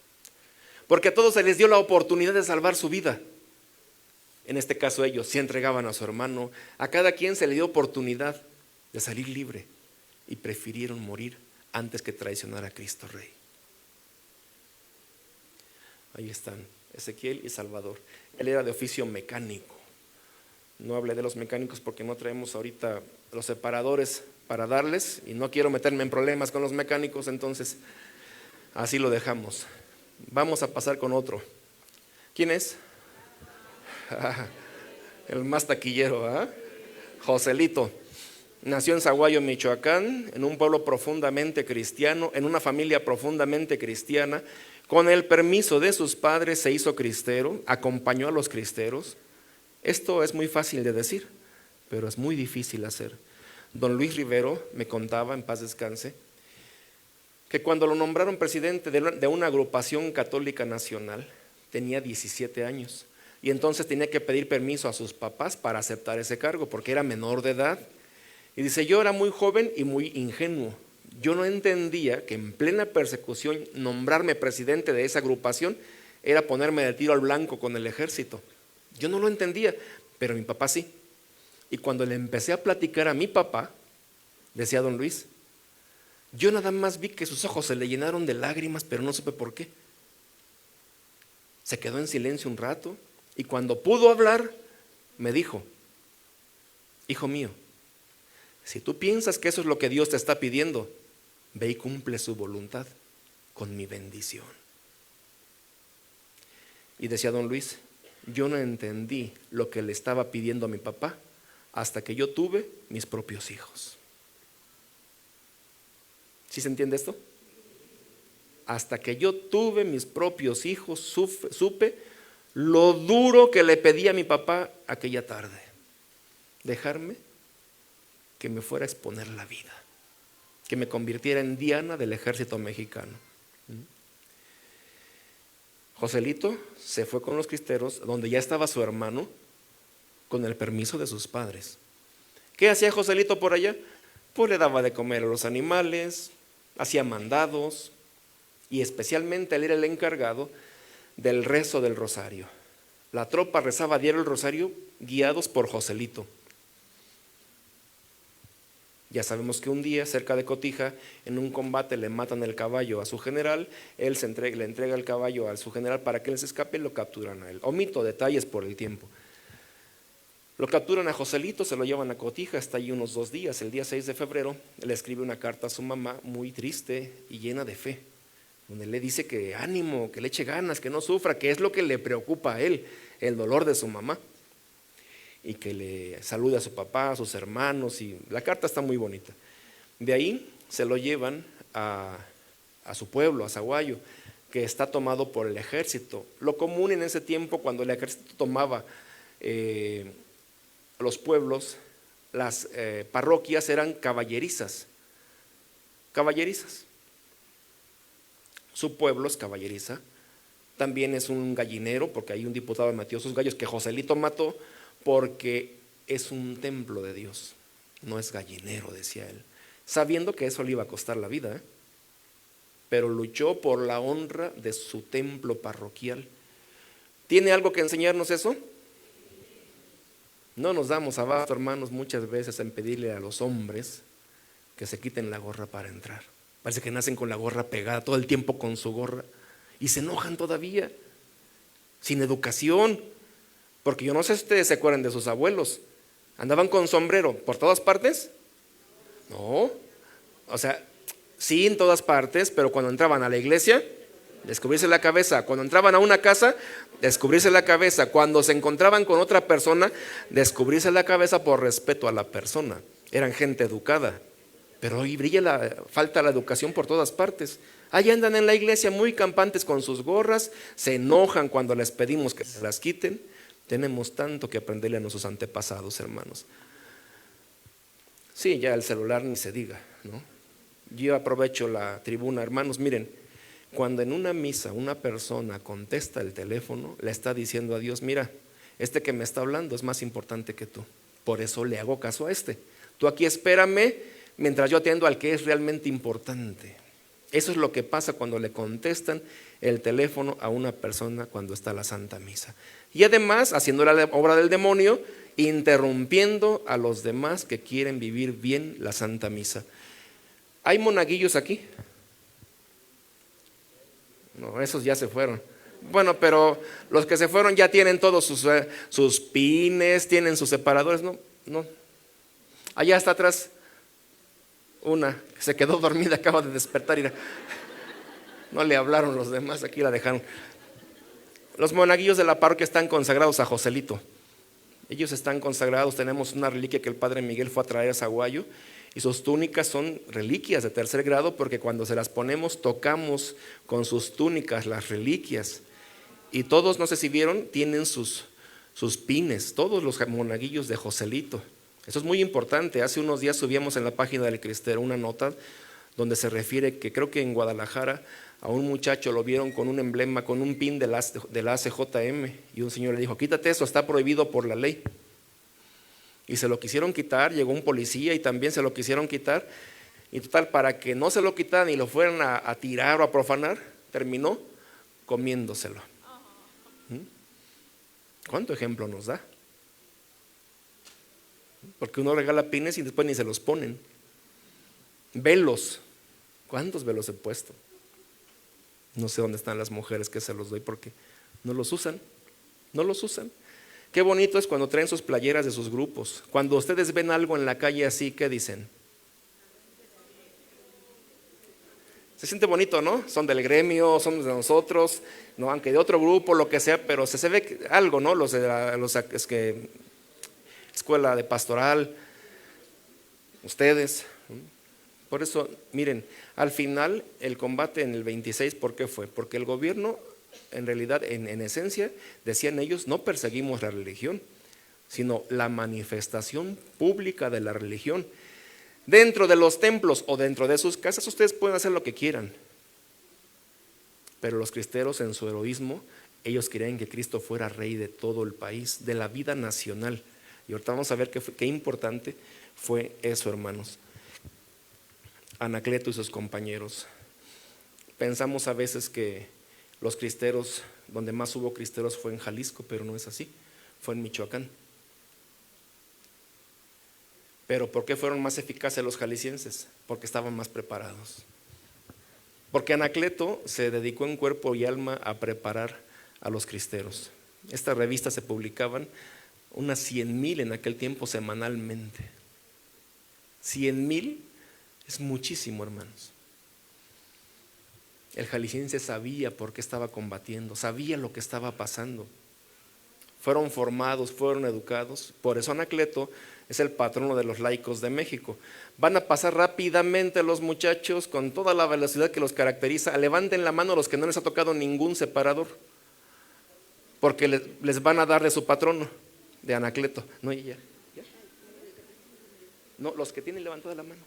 Porque a todos se les dio la oportunidad de salvar su vida. En este caso ellos se entregaban a su hermano. A cada quien se le dio oportunidad de salir libre y prefirieron morir antes que traicionar a Cristo Rey. Ahí están, Ezequiel y Salvador. Él era de oficio mecánico. No hablé de los mecánicos porque no traemos ahorita los separadores para darles y no quiero meterme en problemas con los mecánicos, entonces así lo dejamos. Vamos a pasar con otro. ¿Quién es? El más taquillero, ¿eh? Joselito. Nació en Zaguayo, Michoacán, en un pueblo profundamente cristiano, en una familia profundamente cristiana. Con el permiso de sus padres se hizo cristero, acompañó a los cristeros. Esto es muy fácil de decir, pero es muy difícil hacer. Don Luis Rivero me contaba, en paz descanse, que cuando lo nombraron presidente de una agrupación católica nacional, tenía 17 años. Y entonces tenía que pedir permiso a sus papás para aceptar ese cargo, porque era menor de edad. Y dice: yo era muy joven y muy ingenuo. Yo no entendía que en plena persecución nombrarme presidente de esa agrupación era ponerme de tiro al blanco con el ejército. Yo no lo entendía, pero mi papá sí. Y cuando le empecé a platicar a mi papá, decía don Luis, yo nada más vi que sus ojos se le llenaron de lágrimas, pero no supe por qué. Se quedó en silencio un rato y cuando pudo hablar, me dijo: hijo mío, si tú piensas que eso es lo que Dios te está pidiendo, ve y cumple su voluntad con mi bendición. Y decía don Luis: yo no entendí lo que le estaba pidiendo a mi papá hasta que yo tuve mis propios hijos. ¿Sí se entiende esto? Hasta que yo tuve mis propios hijos, supe lo duro que le pedí a mi papá aquella tarde. Dejarme que me fuera a exponer la vida, que me convirtiera en Diana del ejército mexicano. Joselito se fue con los cristeros, donde ya estaba su hermano, con el permiso de sus padres. ¿Qué hacía Joselito por allá? Pues le daba de comer a los animales, hacía mandados, y especialmente él era el encargado del rezo del rosario. La tropa rezaba diario el rosario guiados por Joselito. Ya sabemos que un día cerca de Cotija, en un combate le matan el caballo a su general, él le entrega el caballo a su general para que él se escape y lo capturan a él. Omito detalles por el tiempo. Lo capturan a Joselito, se lo llevan a Cotija, está allí unos 2 días. El día 6 de febrero le escribe una carta a su mamá muy triste y llena de fe, donde le dice que ánimo, que le eche ganas, que no sufra, que es lo que le preocupa a él, el dolor de su mamá, y que le salude a su papá, a sus hermanos, y la carta está muy bonita. De ahí se lo llevan a su pueblo, a Zaguayo, que está tomado por el ejército. Lo común en ese tiempo, cuando el ejército tomaba los pueblos, las parroquias eran caballerizas. Su pueblo es caballeriza. También es un gallinero, porque hay un diputado que metió sus gallos que Joselito mató, porque es un templo de Dios, no es gallinero, decía él, sabiendo que eso le iba a costar la vida, pero luchó por la honra de su templo parroquial. ¿Tiene algo que enseñarnos eso? No nos damos abasto, hermanos, muchas veces en pedirle a los hombres que se quiten la gorra para entrar. Parece que nacen con la gorra pegada todo el tiempo con su gorra y se enojan todavía, sin educación. Porque yo no sé si ustedes se acuerdan de sus abuelos. ¿Andaban con sombrero por todas partes? No. O sea, sí en todas partes, pero cuando entraban a la iglesia, descubrirse la cabeza. Cuando entraban a una casa, descubrirse la cabeza. Cuando se encontraban con otra persona, descubrirse la cabeza por respeto a la persona. Eran gente educada. Pero hoy falta la educación por todas partes. Ahí andan en la iglesia muy campantes con sus gorras, se enojan cuando les pedimos que se las quiten. Tenemos tanto que aprenderle a nuestros antepasados, hermanos. Sí, ya el celular ni se diga, ¿no? Yo aprovecho la tribuna, hermanos, miren, cuando en una misa una persona contesta el teléfono, le está diciendo a Dios, mira, este que me está hablando es más importante que tú, por eso le hago caso a este. Tú aquí espérame mientras yo atiendo al que es realmente importante. Eso es lo que pasa cuando le contestan el teléfono a una persona cuando está la Santa Misa. Y además, haciendo la obra del demonio, interrumpiendo a los demás que quieren vivir bien la Santa Misa. ¿Hay monaguillos aquí? No, esos ya se fueron. Bueno, pero los que se fueron ya tienen todos sus pines, tienen sus separadores. No. Allá está atrás una que se quedó dormida, acaba de despertar y no le hablaron los demás, aquí la dejaron. Los monaguillos de la parroquia están consagrados a Joselito. Ellos están consagrados, tenemos una reliquia que el padre Miguel fue a traer a Zaguayo y sus túnicas son reliquias de 3er grado porque cuando se las ponemos tocamos con sus túnicas las reliquias y todos, no sé si vieron, tienen sus pines, todos los monaguillos de Joselito. Eso es muy importante. Hace unos días subíamos en la página del Cristero una nota donde se refiere que creo que en Guadalajara a un muchacho lo vieron con un emblema, con un pin de la ACJM y un señor le dijo, quítate eso, está prohibido por la ley. Y se lo quisieron quitar, llegó un policía y también se lo quisieron quitar y total, para que no se lo quitaran y lo fueran a tirar o a profanar, terminó comiéndoselo. ¿Cuánto ejemplo nos da? Porque uno regala pines y después ni se los ponen. Velos, ¿cuántos velos he puesto? No sé dónde están las mujeres que se los doy porque no los usan. Qué bonito es cuando traen sus playeras de sus grupos. Cuando ustedes ven algo en la calle así, ¿qué dicen? Se siente bonito, ¿no? Son del gremio, son de nosotros, no, aunque de otro grupo, lo que sea, pero se ve algo, ¿no? Los de escuela de pastoral, ustedes. Por eso, miren, al final el combate en el 26, ¿por qué fue? Porque el gobierno, en realidad, en esencia, decían ellos, no perseguimos la religión, sino la manifestación pública de la religión. Dentro de los templos o dentro de sus casas ustedes pueden hacer lo que quieran, pero los cristeros en su heroísmo, ellos querían que Cristo fuera rey de todo el país, de la vida nacional. Y ahorita vamos a ver qué importante fue eso, hermanos. Anacleto y sus compañeros. Pensamos a veces que los cristeros, donde más hubo cristeros fue en Jalisco, pero no es así, fue en Michoacán. Pero ¿por qué fueron más eficaces los jaliscienses? Porque estaban más preparados. Porque Anacleto se dedicó en cuerpo y alma a preparar a los cristeros. Estas revistas se publicaban unas 100,000 en aquel tiempo semanalmente. 100,000 es muchísimo, hermanos. El jalisciense sabía por qué estaba combatiendo, sabía lo que estaba pasando. Fueron formados, fueron educados. Por eso Anacleto es el patrono de los laicos de México. Van a pasar rápidamente los muchachos con toda la velocidad que los caracteriza. Levanten la mano los que no les ha tocado ningún separador, porque les van a dar de su patrono, de Anacleto. No, ¿ya? No, los que tienen levantada la mano.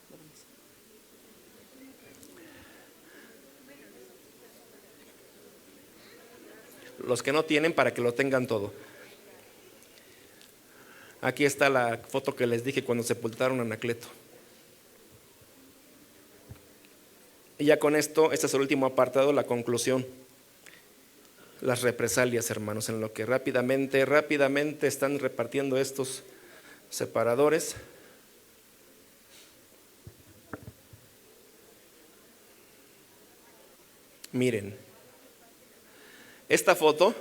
Los que no tienen, para que lo tengan todo. Aquí está la foto que les dije cuando sepultaron a Anacleto. Y ya con esto, este es el último apartado, la conclusión. Las represalias, hermanos, en lo que rápidamente están repartiendo estos separadores. Miren, esta foto,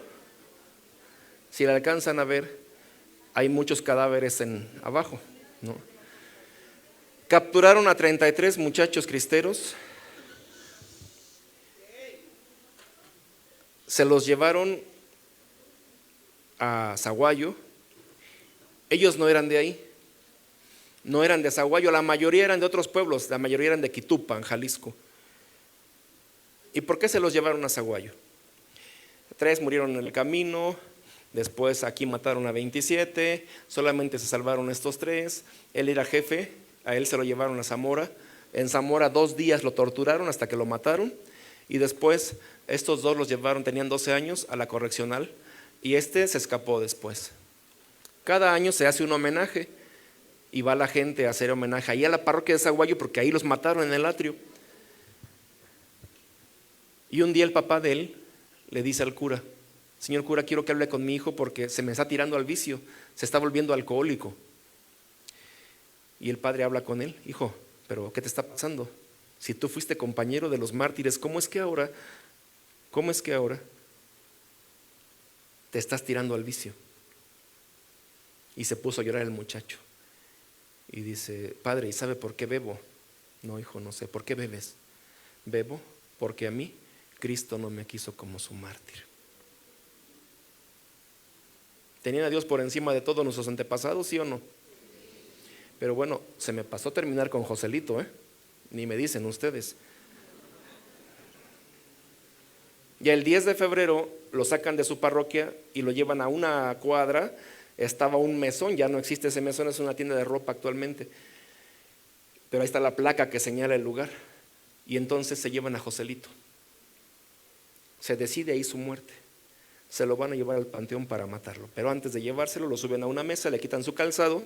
si la alcanzan a ver, hay muchos cadáveres abajo, ¿no? Capturaron a 33 muchachos cristeros, se los llevaron a Zaguayo. Ellos no eran de ahí, no eran de Zaguayo, la mayoría eran de otros pueblos, la mayoría eran de Quitupa, en Jalisco. ¿Y por qué se los llevaron a Zaguayo? 3 murieron en el camino. Después aquí mataron a 27, solamente se salvaron estos 3. Él era jefe, a él se lo llevaron a Zamora. En Zamora 2 días lo torturaron hasta que lo mataron. Y después estos 2 los llevaron, tenían 12 años, a la correccional. Y este se escapó después. Cada año se hace un homenaje y va la gente a hacer homenaje ahí a la parroquia de Zaguayo, porque ahí los mataron en el atrio. Y un día el papá de él le dice al cura: señor cura, quiero que hable con mi hijo porque se me está tirando al vicio, se está volviendo alcohólico. Y el padre habla con él: hijo, pero ¿qué te está pasando? Si tú fuiste compañero de los mártires, ¿cómo es que ahora te estás tirando al vicio? Y se puso a llorar el muchacho y dice: padre, ¿y sabe por qué bebo? No, hijo, no sé. ¿Por qué bebes? Bebo porque a mí Cristo no me quiso como su mártir. ¿Tenían a Dios por encima de todos nuestros antepasados, sí o no? Pero bueno, se me pasó terminar con Joselito, ni me dicen ustedes. Y el 10 de febrero lo sacan de su parroquia y lo llevan a una cuadra. Estaba un mesón, ya no existe ese mesón, es una tienda de ropa actualmente. Pero ahí está la placa que señala el lugar. Y entonces se llevan a Joselito. Se decide ahí su muerte. Se lo van a llevar al panteón para matarlo. Pero antes de llevárselo, lo suben a una mesa, le quitan su calzado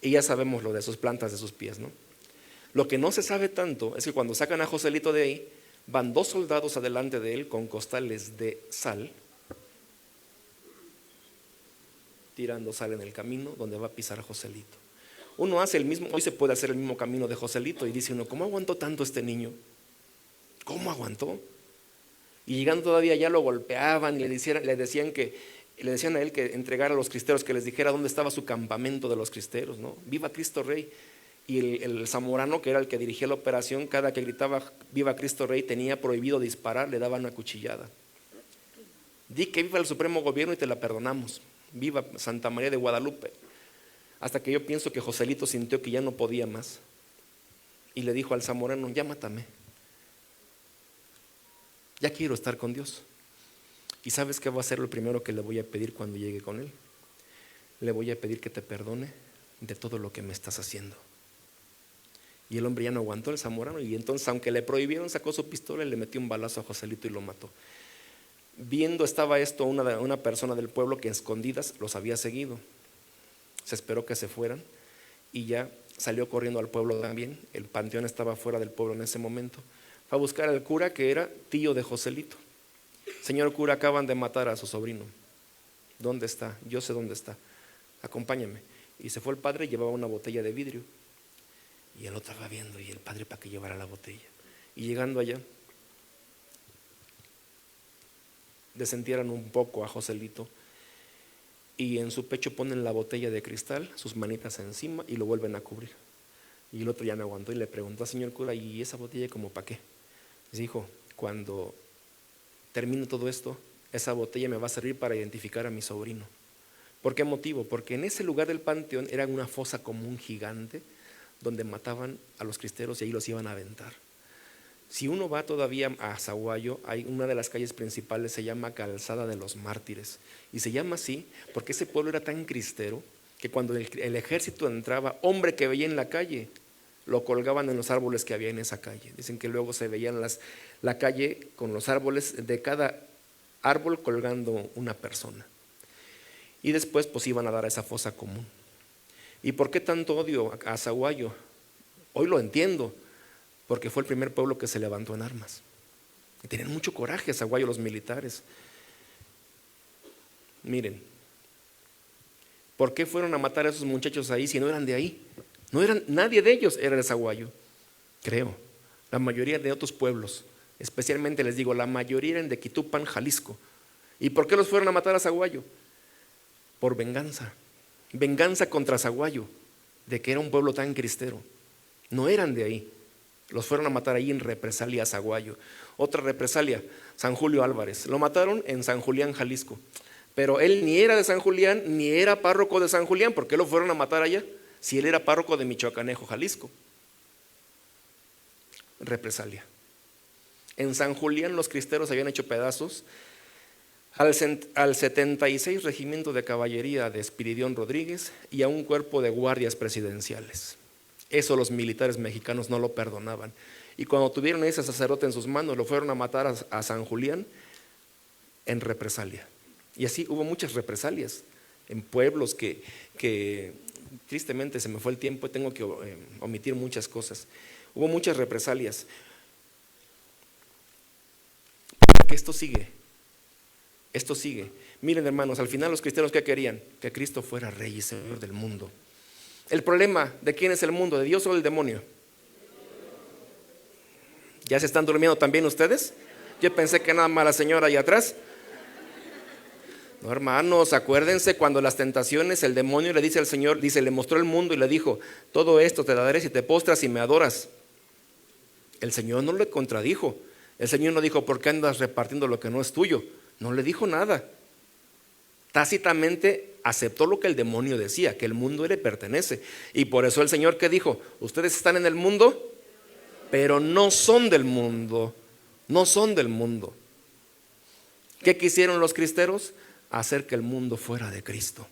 y ya sabemos lo de sus plantas de sus pies, ¿no? Lo que no se sabe tanto es que cuando sacan a Joselito de ahí, van 2 soldados adelante de él con costales de sal, tirando sal en el camino donde va a pisar a Joselito. Uno hace el mismo, hoy se puede hacer el mismo camino de Joselito y dice uno: ¿cómo aguantó tanto este niño? ¿Cómo aguantó? Y llegando todavía ya lo golpeaban y le decían a él que entregara a los cristeros, que les dijera dónde estaba su campamento de los cristeros, ¿no? Viva Cristo Rey. Y el zamorano, que era el que dirigía la operación, cada que gritaba viva Cristo Rey tenía prohibido disparar, le daban una cuchillada. Di que viva el supremo gobierno y te la perdonamos. Viva Santa María de Guadalupe. Hasta que yo pienso que Joselito sintió que ya no podía más y le dijo al zamorano: ya mátame, ya quiero estar con Dios. ¿Y sabes qué va a ser lo primero que le voy a pedir cuando llegue con él? le voy a pedir que te perdone de todo lo que me estás haciendo. Y el hombre ya no aguantó, el zamorano, y entonces, aunque le prohibieron, sacó su pistola y le metió un balazo a Joselito y lo mató. Viendo estaba esto una persona del pueblo que a escondidas los había seguido. Se esperó que se fueran y ya salió corriendo al pueblo también. El panteón estaba fuera del pueblo en ese momento. Fue a buscar al cura, que era tío de Joselito. Señor cura, acaban de matar a su sobrino. ¿Dónde está? Yo sé dónde está. Acompáñame. Y se fue el padre y llevaba una botella de vidrio. Y el otro va viendo, y el padre para que llevara la botella. Y llegando allá, desentierran un poco a Joselito y en su pecho ponen la botella de cristal, sus manitas encima, y lo vuelven a cubrir. Y el otro ya no aguantó y le preguntó al señor cura: ¿y esa botella como para qué? Dice: hijo, cuando termine todo esto, esa botella me va a servir para identificar a mi sobrino. ¿Por qué motivo? Porque en ese lugar del panteón era una fosa común gigante donde mataban a los cristeros y ahí los iban a aventar. Si uno va todavía a Zaguayo, hay una de las calles principales, se llama Calzada de los Mártires, y se llama así porque ese pueblo era tan cristero que cuando el ejército entraba, hombre que veía en la calle, lo colgaban en los árboles que había en esa calle. Dicen que luego se veían la calle con los árboles, de cada árbol colgando una persona. Y después pues iban a dar a esa fosa común. ¿Y por qué tanto odio a Zaguayo? Hoy lo entiendo, porque fue el primer pueblo que se levantó en armas. Y tenían mucho coraje Zaguayo los militares. Miren, ¿por qué fueron a matar a esos muchachos ahí si no eran de ahí? No eran, nadie de ellos era de Zaguayo, creo. La mayoría de otros pueblos, especialmente les digo, la mayoría eran de Quitupan, Jalisco. ¿Y por qué los fueron a matar a Zaguayo? Por venganza. Venganza contra Zaguayo, de que era un pueblo tan cristero. No eran de ahí. Los fueron a matar ahí en represalia a Zaguayo. Otra represalia, San Julio Álvarez. Lo mataron en San Julián, Jalisco. Pero él ni era de San Julián, ni era párroco de San Julián. ¿Por qué lo fueron a matar allá? Si él era párroco de Michoacanejo, Jalisco. Represalia. En San Julián los cristeros habían hecho pedazos al 76 Regimiento de Caballería de Espiridión Rodríguez y a un cuerpo de guardias presidenciales. Eso los militares mexicanos no lo perdonaban. Y cuando tuvieron a ese sacerdote en sus manos, lo fueron a matar a San Julián en represalia. Y así hubo muchas represalias en pueblos que tristemente se me fue el tiempo y tengo que omitir muchas cosas. Hubo muchas represalias. Porque esto sigue. Esto sigue. Miren, hermanos, al final los cristianos, ¿qué querían? Que Cristo fuera Rey y Señor del mundo. El problema, ¿de quién es el mundo? ¿De Dios o del demonio? ¿Ya se están durmiendo también ustedes? Yo pensé que nada más la señora allá atrás. No, hermanos, acuérdense cuando las tentaciones, el demonio le dice al Señor, le mostró el mundo y le dijo: todo esto te daré si te postras y me adoras. El Señor no le contradijo. El Señor no dijo: ¿por qué andas repartiendo lo que no es tuyo? No le dijo nada. Tácitamente aceptó lo que el demonio decía, que el mundo le pertenece. Y por eso el Señor, ¿qué dijo? Ustedes están en el mundo, pero no son del mundo. No son del mundo. ¿Qué quisieron los cristeros? Hacer que el mundo fuera de Cristo.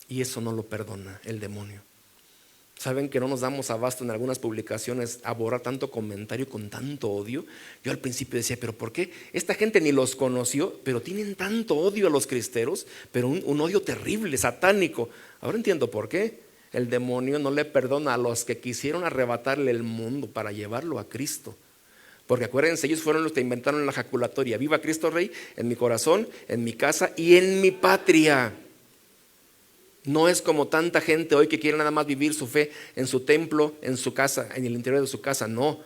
Y eso no lo perdona el demonio. ¿Saben que no nos damos abasto en algunas publicaciones a borrar tanto comentario con tanto odio? Yo al principio decía: ¿pero por qué? Esta gente ni los conoció, pero tienen tanto odio a los cristeros, pero un odio terrible, satánico. Ahora entiendo por qué. El demonio no le perdona a los que quisieron arrebatarle el mundo para llevarlo a Cristo. Porque acuérdense, ellos fueron los que inventaron la ejaculatoria: viva Cristo Rey en mi corazón, en mi casa y en mi patria. No es como tanta gente hoy que quiere nada más vivir su fe en su templo, en su casa, en el interior de su casa. No,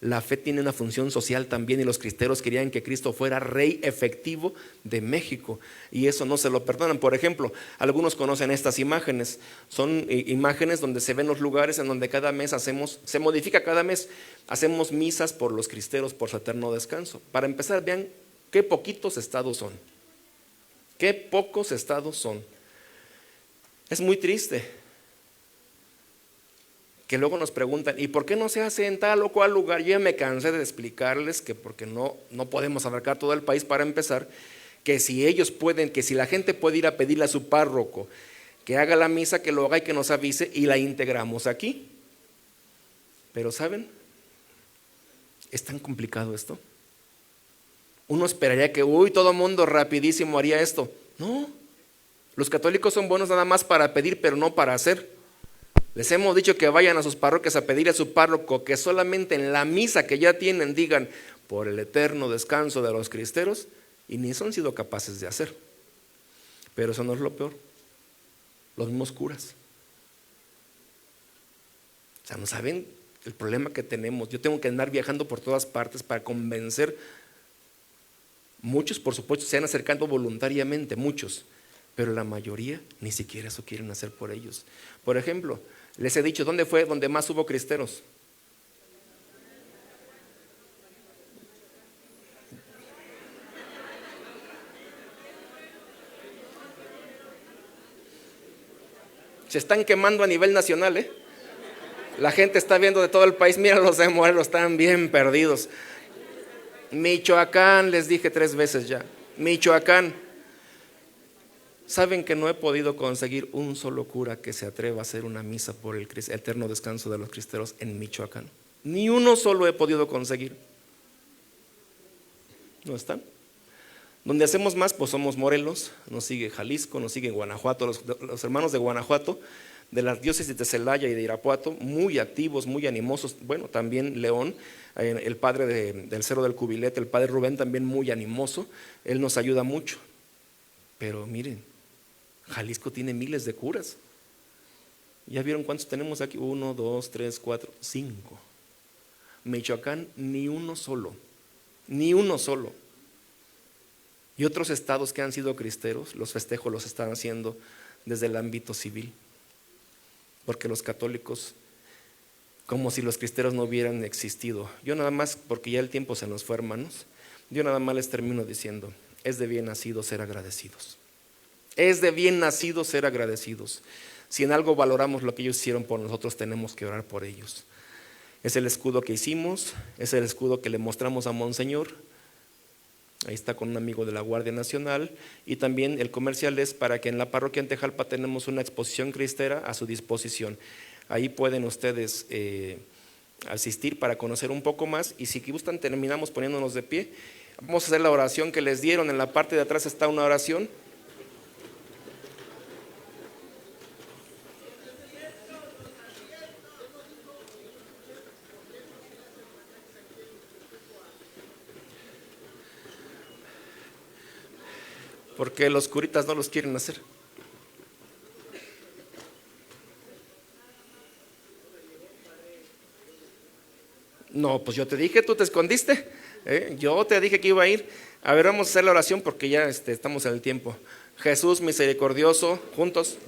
la fe tiene una función social también, y los cristeros querían que Cristo fuera Rey efectivo de México, y eso no se lo perdonan. Por ejemplo, algunos conocen estas imágenes. Son imágenes donde se ven los lugares en donde cada mes se modifica cada mes, hacemos misas por los cristeros por su eterno descanso. Para empezar, vean qué poquitos estados son. Qué pocos estados son. Es muy triste que luego nos preguntan: ¿y por qué no se hace en tal o cual lugar? Yo ya me cansé de explicarles que porque no podemos abarcar todo el país, para empezar, que si ellos pueden, que si la gente puede ir a pedirle a su párroco que haga la misa, que lo haga y que nos avise y la integramos aquí. Pero ¿saben? Es tan complicado esto. Uno esperaría que todo mundo rapidísimo haría esto. No, los católicos son buenos nada más para pedir, pero no para hacer. Les hemos dicho que vayan a sus parroquias a pedirle a su párroco que solamente en la misa que ya tienen digan por el eterno descanso de los cristeros, y ni eso han sido capaces de hacer. Pero eso no es lo peor. Los mismos curas. O sea, ¿no saben el problema que tenemos? Yo tengo que andar viajando por todas partes para convencer. Muchos, por supuesto, se han acercado voluntariamente, muchos, pero la mayoría ni siquiera eso quieren hacer por ellos. Por ejemplo, les he dicho, ¿dónde fue donde más hubo cristeros? Se están quemando a nivel nacional, ¿eh? La gente está viendo de todo el país, mira los de Morelos, están bien perdidos. Michoacán, les dije 3 veces ya, Michoacán. ¿Saben que no he podido conseguir un solo cura que se atreva a hacer una misa por el eterno descanso de los cristeros en Michoacán? Ni uno solo he podido conseguir. ¿No están? Donde hacemos más, pues somos Morelos, nos sigue Jalisco, nos sigue Guanajuato, los hermanos de Guanajuato, de las diócesis de Celaya y de Irapuato, muy activos, muy animosos. Bueno, también León, el padre del Cerro del Cubilete, el padre Rubén, también muy animoso, él nos ayuda mucho. Pero miren, Jalisco tiene miles de curas. ¿Ya vieron cuántos tenemos aquí? 1, 2, 3, 4, 5. Michoacán, ni uno solo, ni uno solo. Y otros estados que han sido cristeros, los festejos los están haciendo desde el ámbito civil. Porque los católicos, como si los cristeros no hubieran existido. Yo nada más, porque ya el tiempo se nos fue, hermanos, yo nada más les termino diciendo, es de bien nacido ser agradecidos. Es de bien nacido ser agradecidos. Si en algo valoramos lo que ellos hicieron por nosotros, tenemos que orar por ellos. Es el escudo que hicimos, es el escudo que le mostramos a Monseñor. Ahí está con un amigo de la Guardia Nacional. Y también el comercial es para que en la parroquia en Tejalpa tenemos una exposición cristera a su disposición. Ahí pueden ustedes asistir para conocer un poco más. Y si gustan, terminamos poniéndonos de pie. Vamos a hacer la oración que les dieron. En la parte de atrás está una oración. Porque los curitas no los quieren hacer. No, pues yo te dije, tú te escondiste. Yo te dije que iba a ir. A ver, vamos a hacer la oración porque ya estamos en el tiempo. Jesús misericordioso, juntos.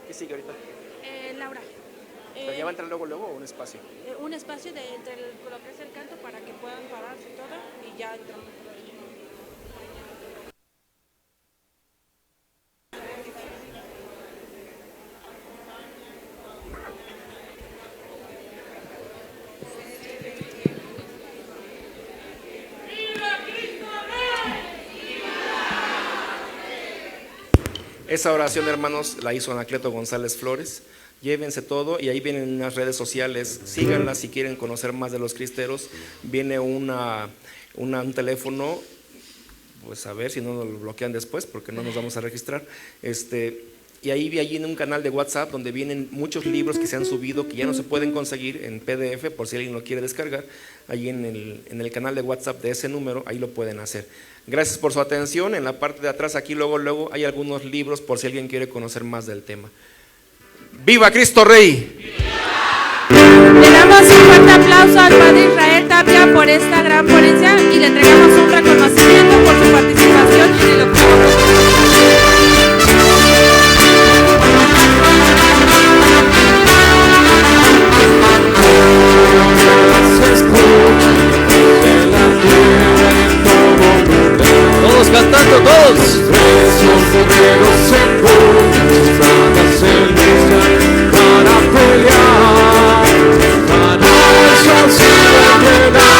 ¿Qué sigue ahorita? Laura. ¿Ya va a entrar luego o un espacio? Un espacio entre lo que es el canto para que puedan pararse y todo y ya entramos. Esa oración, hermanos, la hizo Anacleto González Flores. Llévense todo y ahí vienen unas redes sociales, síganlas si quieren conocer más de los cristeros. Viene un teléfono, pues a ver si no nos lo bloquean después porque no nos vamos a registrar. Y ahí vi allí en un canal de WhatsApp donde vienen muchos libros que se han subido que ya no se pueden conseguir en PDF por si alguien lo quiere descargar. Allí en el canal de WhatsApp de ese número, ahí lo pueden hacer. Gracias por su atención. En la parte de atrás, aquí luego hay algunos libros por si alguien quiere conocer más del tema. ¡Viva Cristo Rey! Le damos un fuerte aplauso al Padre Israel. Tapia por esta gran ponencia y le entregamos un reconocimiento por su participación en el octavo Todos cantando, todos. Para pelear, ganar la verdad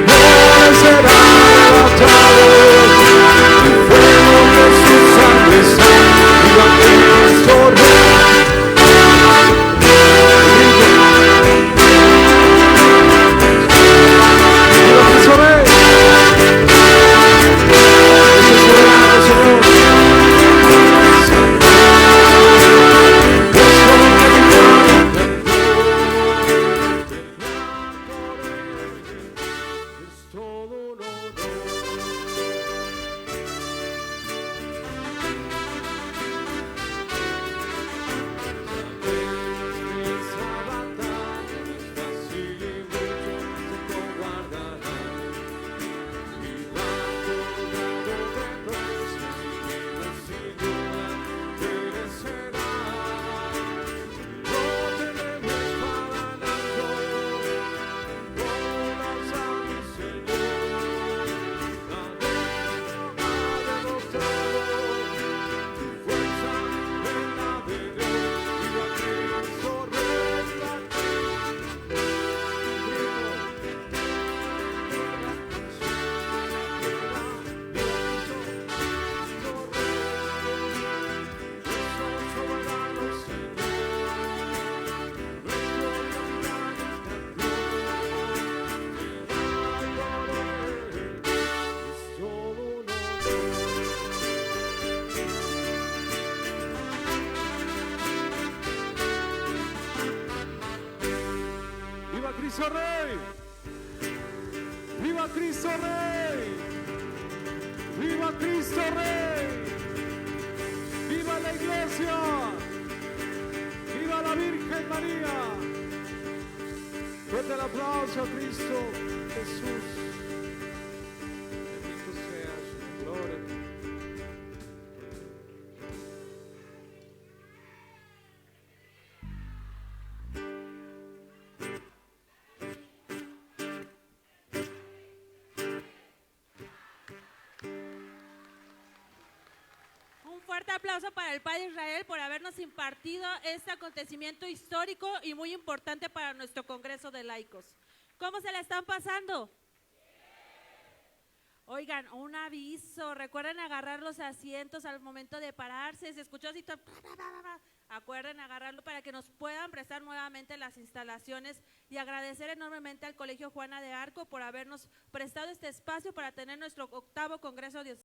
y no será derrotado. El fuego de su sangre está viva Cristo Rey. Viva Cristo Rey. Cristo Rey. Viva Cristo Rey. Viva Cristo Rey. Viva la iglesia. Viva la Virgen María. Fuerte el aplauso a Cristo Jesús. Bendito sea su gloria. Un fuerte aplauso para el Padre Israel por habernos impartido este acontecimiento histórico y muy importante para nuestro Congreso de Laicos. ¿Cómo se la están pasando? Oigan, un aviso, recuerden agarrar los asientos al momento de pararse, se escuchó así, acuerden agarrarlo para que nos puedan prestar nuevamente las instalaciones y agradecer enormemente al Colegio Juana de Arco por habernos prestado este espacio para tener nuestro octavo Congreso